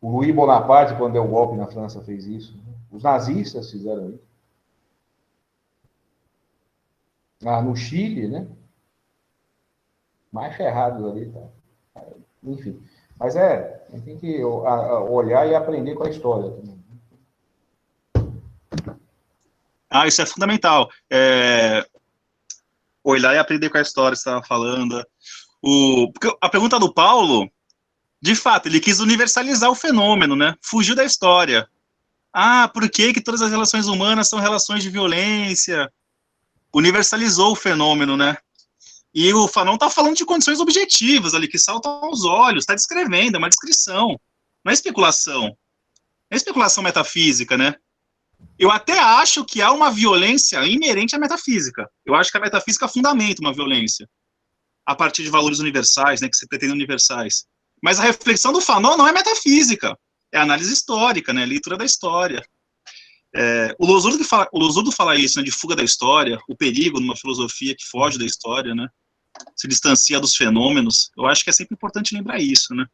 O Louis Bonaparte, quando deu o golpe na França, fez isso. Né? Os nazistas fizeram isso. No Chile, né? Mais ferrados ali, tá? Enfim. Mas a gente tem que olhar e aprender com a história também. Isso é fundamental. Olhar e aprender com a história que você estava falando. Porque a pergunta do Paulo, de fato, ele quis universalizar o fenômeno, né? Fugiu da história. Por que todas as relações humanas são relações de violência? Universalizou o fenômeno, né? E o Fanon está falando de condições objetivas ali, que saltam aos olhos, está descrevendo, é uma descrição, não é especulação. Não é especulação metafísica, né? Eu até acho que há uma violência inerente à metafísica. Eu acho que a metafísica fundamenta uma violência, a partir de valores universais, né, que se pretendem universais. Mas a reflexão do Fanon não é metafísica, é análise histórica, né, leitura da história. O Losurdo fala isso, né, de fuga da história, o perigo numa filosofia que foge da história, né, se distancia dos fenômenos. Eu acho que é sempre importante lembrar isso, né.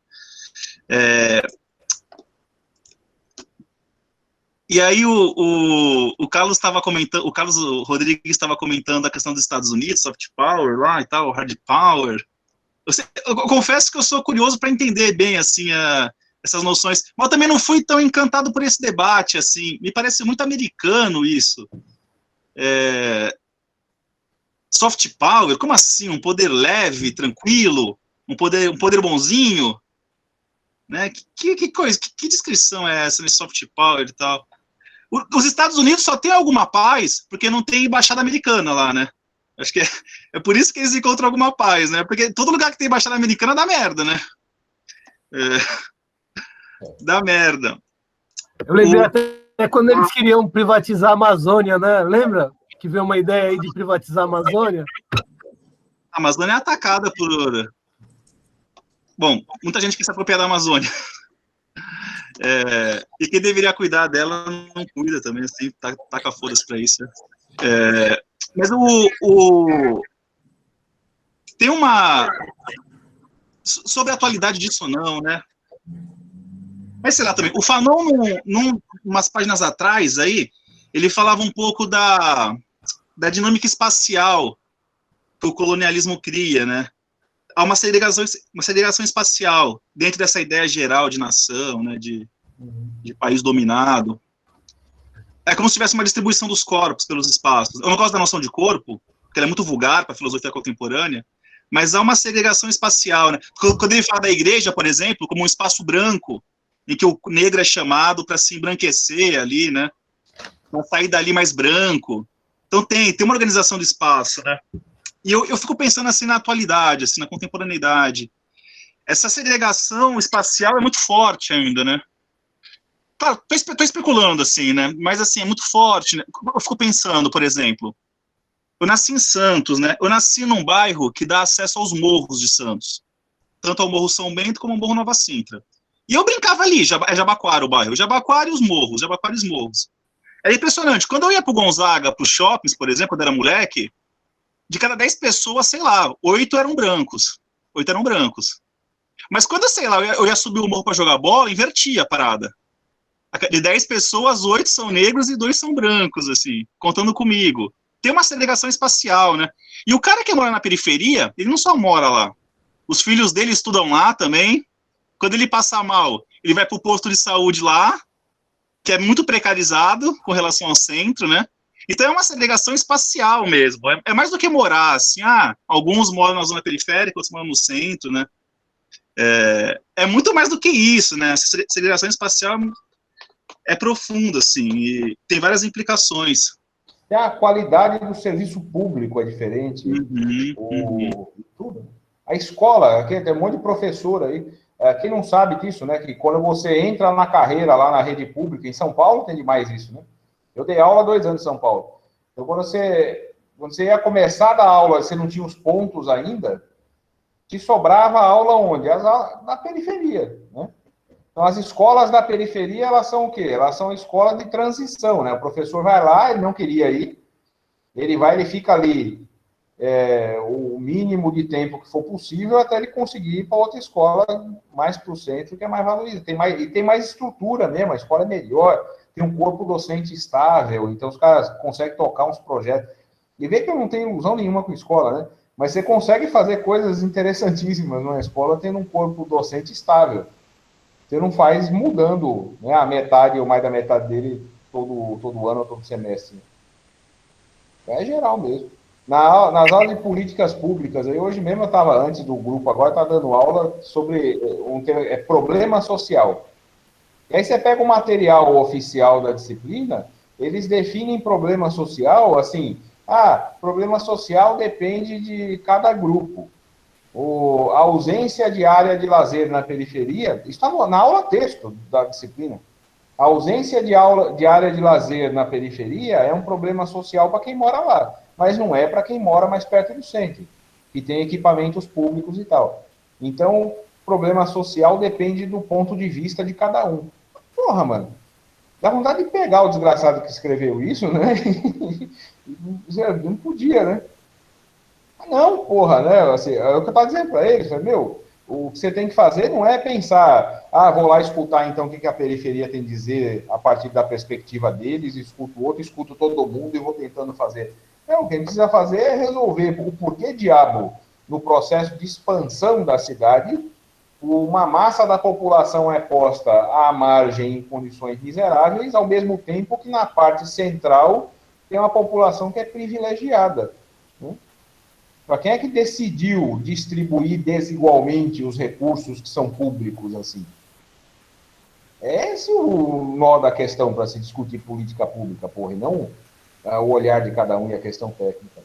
E aí o Carlos estava comentando, o Carlos Rodrigues estava comentando a questão dos Estados Unidos, soft power lá e tal, hard power. Eu confesso que eu sou curioso para entender bem assim essas noções, mas eu também não fui tão encantado por esse debate, assim, me parece muito americano isso. Soft power, como assim? Um poder leve, tranquilo, um poder bonzinho, né? Que coisa, que descrição é essa de soft power e tal? Os Estados Unidos só tem alguma paz porque não tem embaixada americana lá, né? Acho que é por isso que eles encontram alguma paz, né? Porque todo lugar que tem embaixada americana dá merda, né? Dá merda. Eu lembrei até quando eles queriam privatizar a Amazônia, né? Lembra que veio uma ideia aí de privatizar a Amazônia? A Amazônia é atacada por... Bom, muita gente quer se apropriar da Amazônia. E quem deveria cuidar dela não cuida também, assim, taca foda-se pra isso. Mas tem uma... Sobre a atualidade disso ou não, né? Mas sei lá também, o Fanon, umas páginas atrás aí, ele falava um pouco da dinâmica espacial que o colonialismo cria, né? Há uma segregação espacial dentro dessa ideia geral de nação, né? De país dominado. É como se tivesse uma distribuição dos corpos pelos espaços. Eu não gosto da noção de corpo, porque ela é muito vulgar para a filosofia contemporânea, mas há uma segregação espacial, né? Quando ele fala da igreja, por exemplo, como um espaço branco, em que o negro é chamado para se embranquecer ali, né? Para sair dali mais branco. Então tem uma organização do espaço, né? E eu fico pensando assim na atualidade, assim, na contemporaneidade. Essa segregação espacial é muito forte ainda, né? Claro, tô especulando, assim, né? Mas, assim, é muito forte, né? Eu fico pensando, por exemplo, eu nasci em Santos, né? Eu nasci num bairro que dá acesso aos morros de Santos. Tanto ao Morro São Bento como ao Morro Nova Sintra. E eu brincava ali, é Jabaquara o bairro. Jabaquara e os morros, Jabaquara e os morros. Era impressionante. Quando eu ia pro Gonzaga, pros shoppings, por exemplo, quando era moleque, de cada 10 pessoas, sei lá, 8 eram brancos. 8 eram brancos. Mas quando, sei lá, eu ia subir o morro para jogar bola, invertia a parada. De 10 pessoas, 8 são negros e 2 são brancos, assim, contando comigo. Tem uma segregação espacial, né? E o cara que mora na periferia, ele não só mora lá. Os filhos dele estudam lá também. Quando ele passa mal, ele vai pro posto de saúde lá, que é muito precarizado com relação ao centro, né? Então é uma segregação espacial mesmo. É mais do que morar, assim, alguns moram na zona periférica, outros moram no centro, né? É muito mais do que isso, né? Essa segregação espacial é profunda, assim, e tem várias implicações. A qualidade do serviço público é diferente. Tudo. A escola, aqui tem um monte de professor aí. Quem não sabe disso, né? Que quando você entra na carreira lá na rede pública, em São Paulo tem demais isso, né? Eu dei aula 2 anos em São Paulo. Então, quando você ia começar a dar aula, você não tinha os pontos ainda, te sobrava aula onde? Na periferia, né? Então, as escolas da periferia, elas são o quê? Elas são escolas de transição, né? O professor vai lá, ele não queria ir, ele fica ali o mínimo de tempo que for possível até ele conseguir ir para outra escola mais para o centro, que é mais valorizada. Tem mais estrutura mesmo, a escola é melhor, tem um corpo docente estável, então os caras conseguem tocar uns projetos. E vê que eu não tenho ilusão nenhuma com escola, né? Mas você consegue fazer coisas interessantíssimas numa escola tendo um corpo docente estável. Você não faz mudando, né, a metade ou mais da metade dele todo ano ou todo semestre. É geral mesmo. Nas aulas de políticas públicas, aí hoje mesmo eu estava, antes do grupo, agora está dando aula sobre problema social. E aí você pega o material oficial da disciplina, eles definem problema social assim, problema social depende de cada grupo. A ausência de área de lazer na periferia, está na aula texto da disciplina. A ausência de área de lazer na periferia é um problema social para quem mora lá, mas não é para quem mora mais perto do centro, que tem equipamentos públicos e tal. Então, problema social depende do ponto de vista de cada um. Porra, mano, dá vontade de pegar o desgraçado que escreveu isso, né? Não podia, né? Não, porra, né? Assim, é o que eu estava dizendo para eles. O que você tem que fazer não é pensar, vou lá escutar então o que a periferia tem a dizer a partir da perspectiva deles, escuto o outro, escuto todo mundo e vou tentando fazer. Não, o que a gente precisa fazer é resolver o porquê diabo, no processo de expansão da cidade, uma massa da população é posta à margem em condições miseráveis, ao mesmo tempo que na parte central tem uma população que é privilegiada, né? Para quem é que decidiu distribuir desigualmente os recursos que são públicos assim? Esse é o nó da questão para se discutir política pública, porra, e não o olhar de cada um e a questão técnica.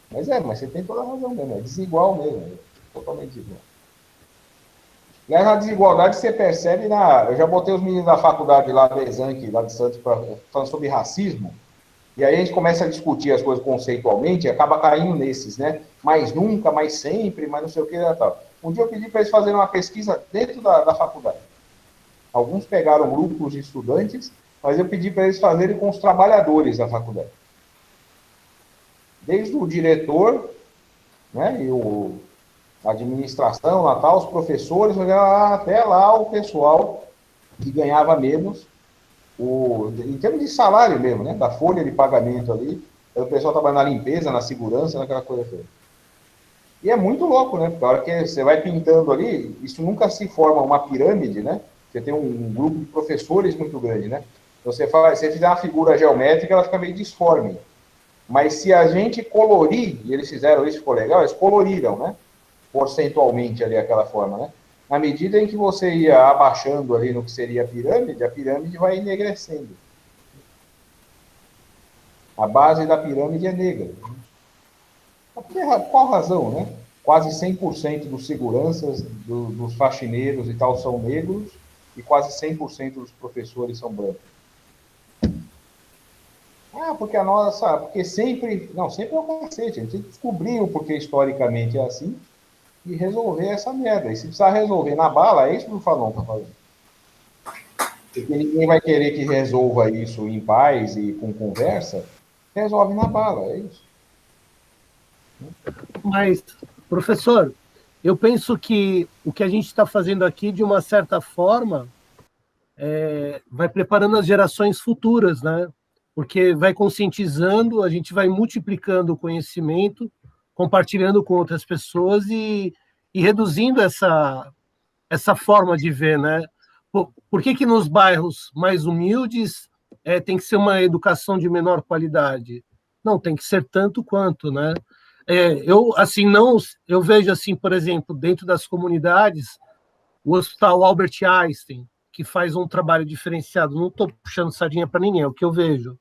Mas você tem toda a razão mesmo, é desigual mesmo, é totalmente desigual. Aliás, a desigualdade você percebe eu já botei os meninos da faculdade lá da Exanc, lá de Santos, falando sobre racismo. E aí a gente começa a discutir as coisas conceitualmente e acaba caindo nesses, né? Mais nunca, mais sempre, mais não sei o que e tal. Um dia eu pedi para eles fazerem uma pesquisa dentro da faculdade. Alguns pegaram grupos de estudantes, mas eu pedi para eles fazerem com os trabalhadores da faculdade. desde o diretor, né, e a administração, Natal, os professores, até lá o pessoal que ganhava menos, em termos de salário mesmo, né, da folha de pagamento ali, o pessoal trabalha na limpeza, na segurança, naquela coisa toda. E é muito louco, né, porque a hora que você vai pintando ali, isso nunca se forma uma pirâmide, né, você tem um grupo de professores muito grande, né, então você fizer uma figura geométrica, ela fica meio disforme. Mas se a gente colorir, e eles fizeram isso, ficou legal, eles coloriram, né, porcentualmente ali aquela forma, né, na medida em que você ia abaixando ali no que seria a pirâmide vai enegrecendo. A base da pirâmide é negra. Por qual razão, né? Quase 100% dos seguranças, dos faxineiros e tal são negros, e quase 100% dos professores são brancos. Porque sempre é o cacete, a gente descobriu porque historicamente é assim, e resolver essa merda. E se precisar resolver na bala, é isso que o Fanon está falando. Porque ninguém vai querer que resolva isso em paz e com conversa, resolve na bala, é isso. Mas, professor, eu penso que o que a gente está fazendo aqui, de uma certa forma, vai preparando as gerações futuras, né? Porque vai conscientizando, a gente vai multiplicando o conhecimento, compartilhando com outras pessoas e reduzindo essa forma de ver, né? Por que nos bairros mais humildes tem que ser uma educação de menor qualidade? Não, tem que ser tanto quanto, né? Eu vejo assim, por exemplo, dentro das comunidades, o Hospital Albert Einstein, que faz um trabalho diferenciado. Não estou puxando sardinha para ninguém, é o que eu vejo.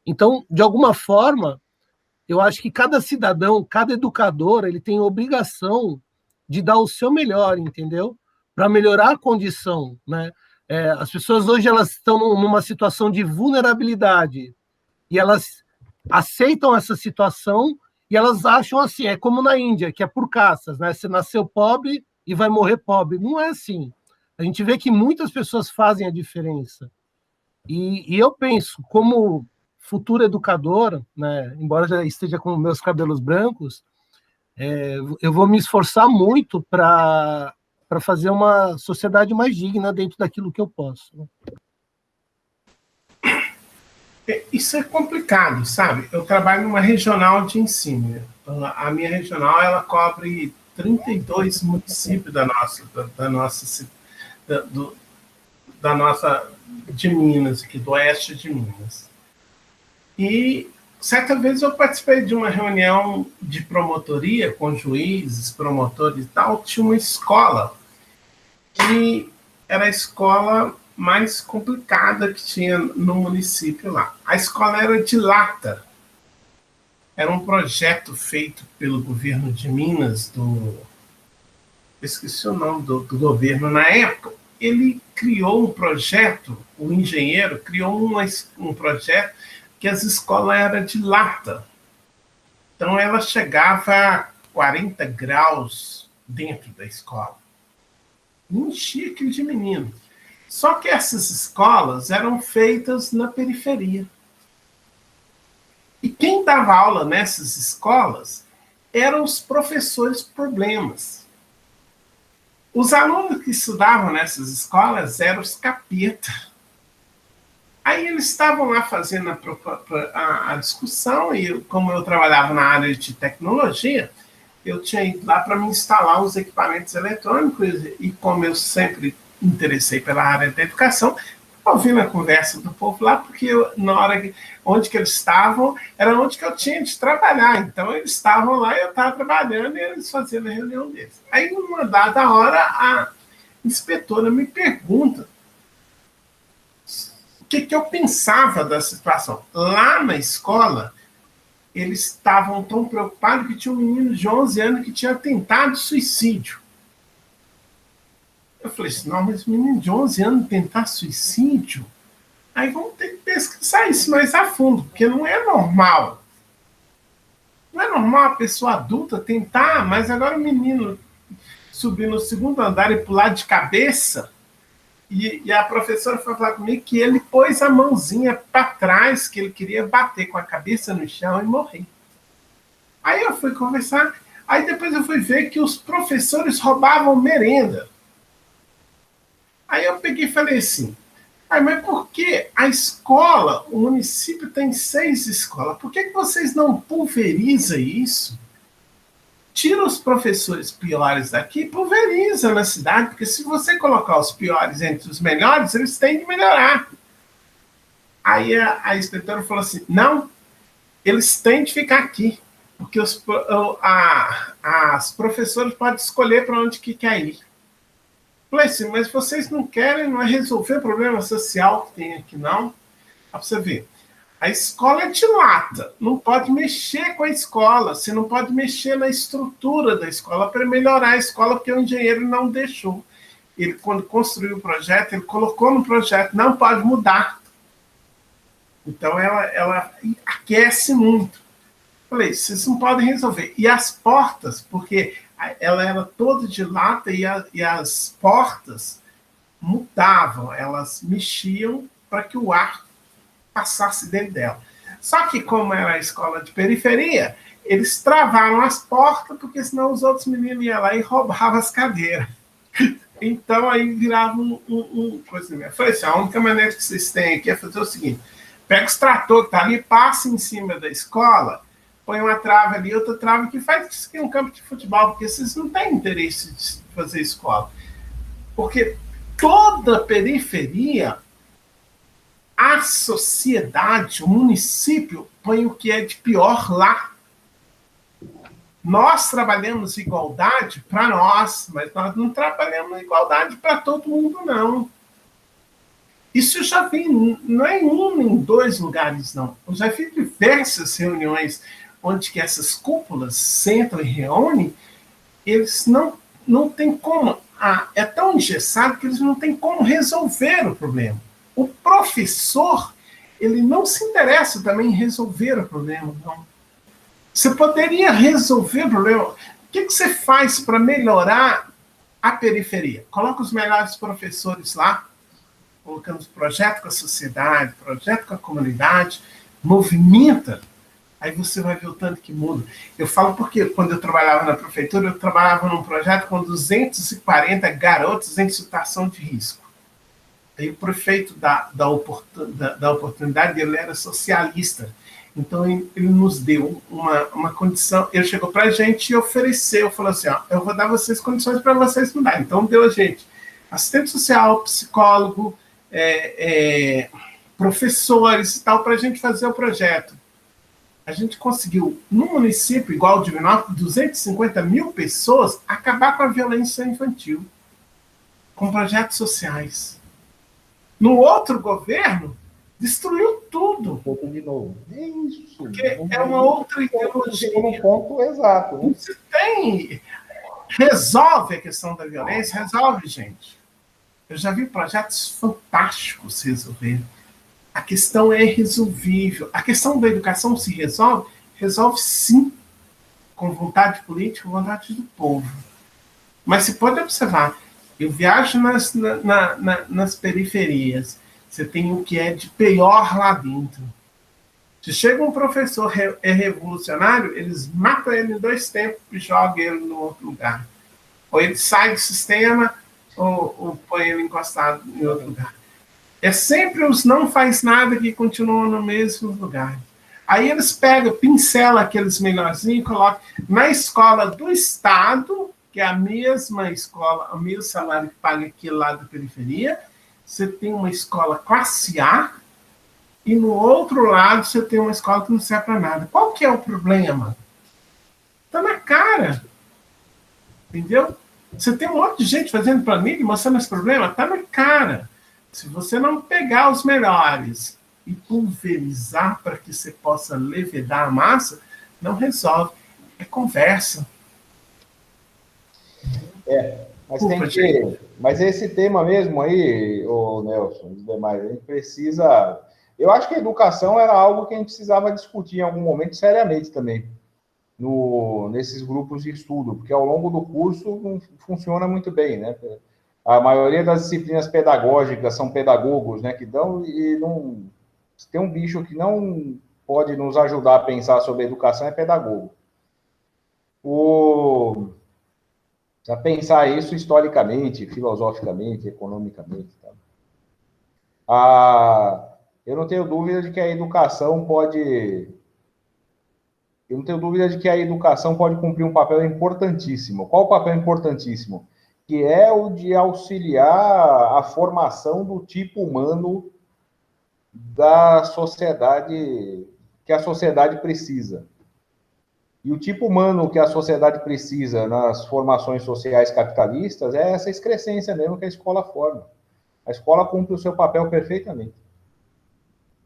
Então, de alguma forma, eu acho que cada cidadão, cada educador, ele tem a obrigação de dar o seu melhor, entendeu? Para melhorar a condição, né? As pessoas hoje elas estão numa situação de vulnerabilidade e elas aceitam essa situação e elas acham assim, é como na Índia, que é por caças, né? Você nasceu pobre e vai morrer pobre. Não é assim. A gente vê que muitas pessoas fazem a diferença. E eu penso, como futuro educador, né, embora já esteja com meus cabelos brancos, eu vou me esforçar muito para fazer uma sociedade mais digna dentro daquilo que eu posso. Isso é complicado, sabe? Eu trabalho numa regional de ensino. A minha regional ela cobre 32 municípios da nossa de Minas, aqui do oeste de Minas. E certa vez eu participei de uma reunião de promotoria com juízes, promotores e tal. Tinha uma escola que era a escola mais complicada que tinha no município lá. A escola era de lata. Era um projeto feito pelo governo de Minas, esqueci o nome do governo na época. Ele criou um projeto, o engenheiro criou um projeto que as escolas eram de lata. Então, ela chegava a 40 graus dentro da escola. Enchia aquilo de menino. Só que essas escolas eram feitas na periferia. E quem dava aula nessas escolas eram os professores problemas. Os alunos que estudavam nessas escolas eram os capeta. Aí eles estavam lá fazendo a discussão, e como eu trabalhava na área de tecnologia, eu tinha ido lá para me instalar os equipamentos eletrônicos, e como eu sempre interessei pela área da educação, ouvindo a conversa do povo lá, porque onde que eles estavam, era onde que eu tinha de trabalhar. Então, eles estavam lá e eu estava trabalhando e eles faziam a reunião deles. Aí, numa dada hora, a inspetora me pergunta o que eu pensava da situação. Lá na escola, eles estavam tão preocupados que tinha um menino de 11 anos que tinha tentado suicídio. Eu falei assim, não, mas o menino de 11 anos tentar suicídio? Aí vamos ter que pesquisar isso mais a fundo, porque não é normal. Não é normal a pessoa adulta tentar, mas agora o menino subir no segundo andar e pular de cabeça, e a professora foi falar comigo que ele pôs a mãozinha para trás, que ele queria bater com a cabeça no chão e morrer. Aí eu fui conversar, aí depois eu fui ver que os professores roubavam merenda. Aí eu peguei e falei assim, mas por que a escola, o município tem 6 escolas, por que vocês não pulverizam isso? Tira os professores piores daqui e pulveriza na cidade, porque se você colocar os piores entre os melhores, eles têm que melhorar. Aí a inspetora falou assim, não, eles têm de ficar aqui, porque as professoras podem escolher para onde que quer ir. Falei assim, mas vocês não querem, não é resolver o problema social que tem aqui, não? Para você ver. A escola é de lata, não pode mexer com a escola, você não pode mexer na estrutura da escola para melhorar a escola, porque o engenheiro não deixou. Ele, quando construiu o projeto, ele colocou no projeto, não pode mudar. Então, ela aquece muito. Falei, vocês não podem resolver. E as portas, porque ela era toda de lata e as portas mudavam, elas mexiam para que o ar passasse dentro dela. Só que, como era a escola de periferia, eles travaram as portas, porque senão os outros meninos iam lá e roubavam as cadeiras. Então, aí virava coisa minha. Falei assim, a única maneira que vocês têm aqui é fazer o seguinte, pega os tratores que tá ali, passa em cima da escola, põe uma trava ali, outra trava aqui, faz isso aqui um campo de futebol, porque vocês não têm interesse de fazer escola. Porque toda periferia, a sociedade, o município, põe o que é de pior lá. Nós trabalhamos igualdade para nós, mas nós não trabalhamos igualdade para todo mundo, não. Isso eu já vi, não é em um nem 2 lugares, não. Eu já vi diversas reuniões onde que essas cúpulas sentam e reúnem, eles não têm como. É tão engessado que eles não têm como resolver o problema. O professor, ele não se interessa também em resolver o problema, não. Você poderia resolver o problema. O que você faz para melhorar a periferia? Coloca os melhores professores lá, colocando projeto com a sociedade, projeto com a comunidade, movimenta, aí você vai ver o tanto que muda. Eu falo porque quando eu trabalhava na prefeitura, eu trabalhava num projeto com 240 garotos em situação de risco. Aí o prefeito da oportunidade, ele era socialista. Então, ele nos deu uma condição. Ele chegou para a gente e ofereceu, falou assim, eu vou dar vocês condições para vocês mudarem. Então, deu a gente assistente social, psicólogo, professores e tal, para a gente fazer o projeto. A gente conseguiu, no município igual de Divinópolis, 250 mil pessoas, acabar com a violência infantil, com projetos sociais. No outro governo, destruiu tudo. Um pouco de novo. É isso. Porque é uma outra ideologia. No ponto exato. Né? Você resolve a questão da violência, resolve, gente. Eu já vi projetos fantásticos se resolver. A questão é resolvível. A questão da educação se resolve sim, com vontade política, com vontade do povo. Mas você pode observar, eu viajo nas periferias, você tem o que é de pior lá dentro. Se chega um professor revolucionário, eles matam ele em 2 tempos e jogam ele no outro lugar. Ou ele sai do sistema, ou põe ele encostado em outro lugar. É sempre os não faz nada que continuam no mesmo lugar. Aí eles pegam, pincelam aqueles melhorzinhos e colocam na escola do Estado, que é a mesma escola, o mesmo salário que paga aquele lá da periferia. Você tem uma escola classe A, e no outro lado você tem uma escola que não serve para nada. Qual que é o problema? Está na cara. Entendeu? Você tem um monte de gente fazendo planilha, mostrando esse problema, está na cara. Se você não pegar os melhores e pulverizar para que você possa levedar a massa, não resolve. É conversa. Mas esse tema mesmo aí, o Nelson, os demais, a gente precisa... Eu acho que a educação era algo que a gente precisava discutir em algum momento seriamente também, nesses grupos de estudo, porque ao longo do curso não funciona muito bem, né? A maioria das disciplinas pedagógicas são pedagogos, né, que dão, e não... Se tem um bicho que não pode nos ajudar a pensar sobre a educação, é pedagogo. Precisa pensar isso historicamente, filosoficamente, economicamente. Tá? Eu não tenho dúvida de que a educação pode... Eu não tenho dúvida de que a educação pode cumprir um papel importantíssimo. Qual o papel importantíssimo? Que é o de auxiliar a formação do tipo humano da sociedade, que a sociedade precisa. E o tipo humano que a sociedade precisa nas formações sociais capitalistas é essa excrescência mesmo que a escola forma. A escola cumpre o seu papel perfeitamente.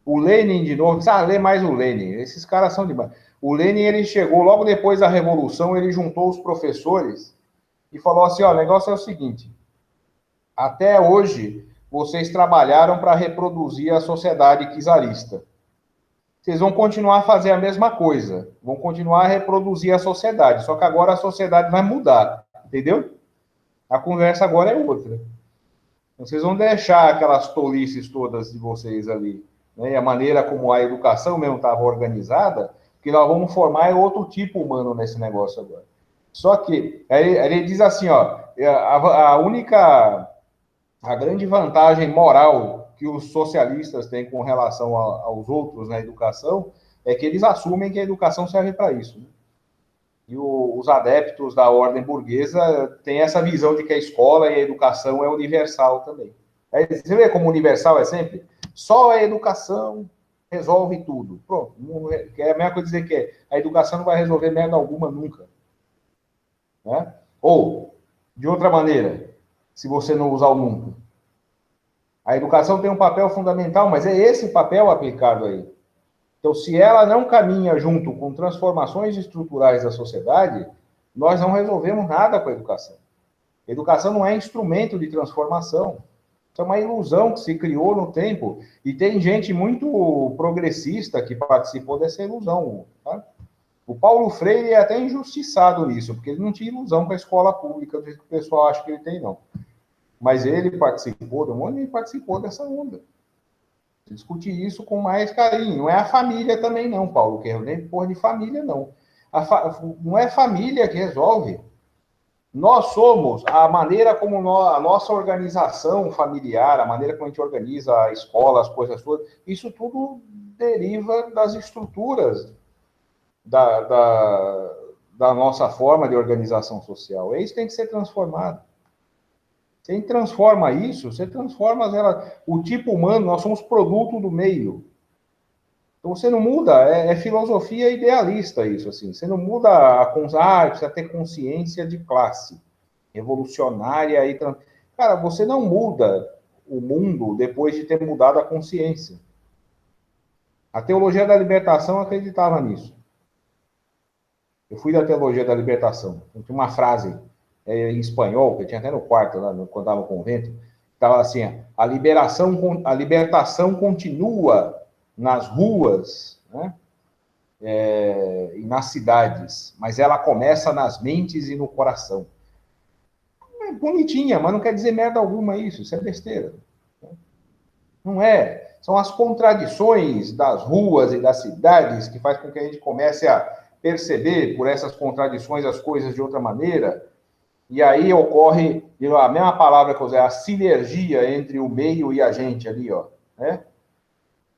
O Lenin, de novo, lê mais o Lenin, esses caras são demais. O Lenin, ele chegou logo depois da Revolução, ele juntou os professores e falou assim, ó, o negócio é o seguinte, até hoje vocês trabalharam para reproduzir a sociedade czarista. Vocês vão continuar a fazer a mesma coisa, vão continuar a reproduzir a sociedade, só que agora a sociedade vai mudar, entendeu? A conversa agora é outra. Vocês vão deixar aquelas tolices todas de vocês ali, né? E a maneira como a educação mesmo estava organizada, que nós vamos formar outro tipo humano nesse negócio agora. Só que, ele diz assim, ó, a grande vantagem moral que os socialistas têm com relação aos outros na educação é que eles assumem que a educação serve para isso. Né? E os adeptos da ordem burguesa têm essa visão de que a escola e a educação é universal também. Aí, você vê como universal é sempre? Só a educação resolve tudo. Pronto. É a mesma coisa dizer que a educação não vai resolver merda alguma nunca. Né? Ou, de outra maneira, se você não usar o nunca. A educação tem um papel fundamental, mas é esse papel aplicado aí. Então, se ela não caminha junto com transformações estruturais da sociedade, nós não resolvemos nada com a educação. A educação não é instrumento de transformação. Isso é uma ilusão que se criou no tempo. E tem gente muito progressista que participou dessa ilusão. Tá? O Paulo Freire é até injustiçado nisso, porque ele não tinha ilusão com a escola pública, do jeito que o pessoal acha que ele tem, não. Mas ele participou do mundo e participou dessa onda. Discutir isso com mais carinho. Não é a família também, não, Paulo, que nem porra de família, não. Não é família que resolve. Nós somos a maneira como a nossa organização familiar, a maneira como a gente organiza a escola, as coisas todas, isso tudo deriva das estruturas da nossa forma de organização social. Isso tem que ser transformado. Você transforma isso, você transforma o tipo humano, nós somos produto do meio. Então você não muda, é filosofia idealista isso, assim. Você não muda precisa ter consciência de classe, revolucionária. Cara, você não muda o mundo depois de ter mudado a consciência. A teologia da libertação acreditava nisso. Eu fui da teologia da libertação. Tinha uma frase em espanhol, que eu tinha até no quarto, lá, quando estava no convento, estava assim, a libertação continua nas ruas, né? E nas cidades, mas ela começa nas mentes e no coração. É bonitinha, mas não quer dizer merda alguma isso é besteira. Não é. São as contradições das ruas e das cidades que faz com que a gente comece a perceber por essas contradições as coisas de outra maneira. E aí ocorre, a mesma palavra que eu usei, a sinergia entre o meio e a gente ali, ó, né?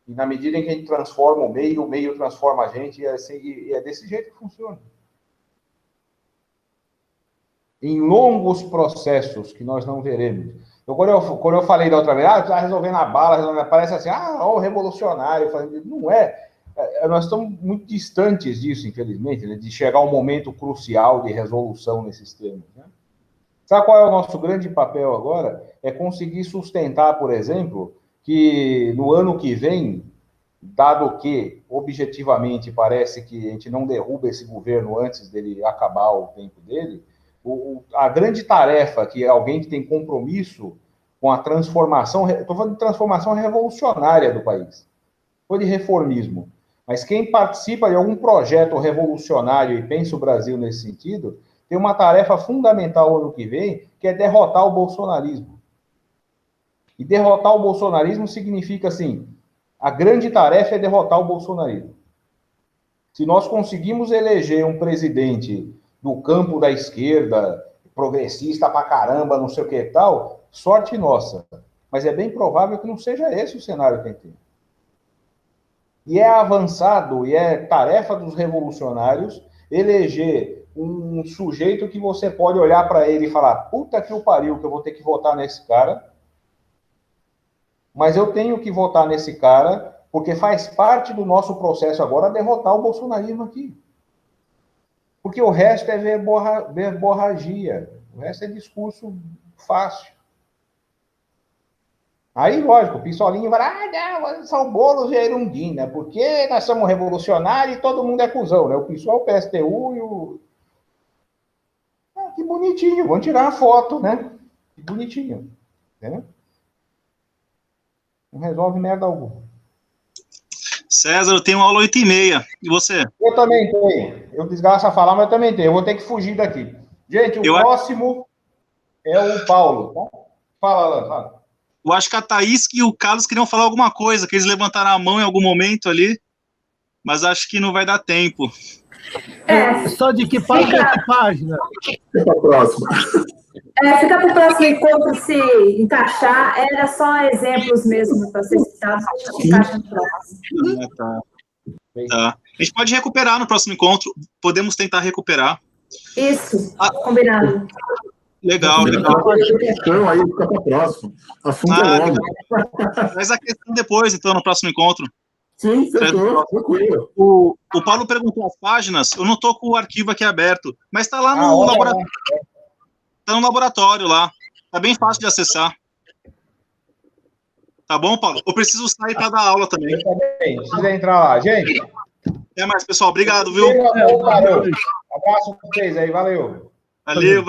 E na medida em que a gente transforma o meio transforma a gente, e é desse jeito que funciona. Em longos processos que nós não veremos. Então, quando eu falei da outra vez, está resolvendo a bala, parece assim, o revolucionário. Não é. Nós estamos muito distantes disso, infelizmente, né, de chegar a um momento crucial de resolução nesses termos, né? Sabe qual é o nosso grande papel agora? É conseguir sustentar, por exemplo, que no ano que vem, dado que, objetivamente, parece que a gente não derruba esse governo antes dele acabar o tempo dele, a grande tarefa que alguém que tem compromisso com a transformação, estou falando de transformação revolucionária do país, não de reformismo, mas quem participa de algum projeto revolucionário e pensa o Brasil nesse sentido, tem uma tarefa fundamental ano que vem, que é derrotar o bolsonarismo. E derrotar o bolsonarismo significa, assim, a grande tarefa é derrotar o bolsonarismo. Se nós conseguimos eleger um presidente do campo da esquerda, progressista pra caramba, não sei o que e tal, sorte nossa. Mas é bem provável que não seja esse o cenário que a gente tem. E é avançado, e é tarefa dos revolucionários eleger um sujeito que você pode olhar para ele e falar, puta que o pariu, que eu vou ter que votar nesse cara, mas eu tenho que votar nesse cara porque faz parte do nosso processo agora derrotar o bolsonarismo aqui. Porque o resto é verborragia, o resto é discurso fácil. Aí, lógico, o pistolinho vai, não, são Boulos e Erundin, né? Porque nós somos revolucionários e todo mundo é cuzão, né? O PSOL, o PSTU e o... que bonitinho, vamos tirar uma foto, né? Que bonitinho. Entendeu? Não resolve merda alguma. César, eu tenho aula 8h30. E você? Eu também tenho. Eu desgraço a falar, mas eu também tenho. Eu vou ter que fugir daqui. Gente, o próximo é o Paulo, tá? Fala, Alan, fala. Eu acho que a Thaís e o Carlos queriam falar alguma coisa, que eles levantaram a mão em algum momento ali, mas acho que não vai dar tempo. Só de que página a que página? Fica para a próxima. Fica para o próximo encontro se encaixar. Era só exemplos mesmo para ser citados, a gente encaixa no próximo. Tá. A gente pode recuperar no próximo encontro, podemos tentar recuperar. Isso, combinado. Legal, legal. Então, aí fica para a próxima. Assunto é longo. Mas a questão depois, então, no próximo encontro. Sim, fechou, tranquilo. O Paulo perguntou as páginas, eu não estou com o arquivo aqui aberto, mas está lá no laboratório. Está no laboratório lá. Está bem fácil de acessar. Tá bom, Paulo? Eu preciso sair para dar aula também. Eu também, precisa entrar lá. Gente. Até mais, pessoal. Obrigado, viu? Abraço para vocês aí, valeu. Valeu.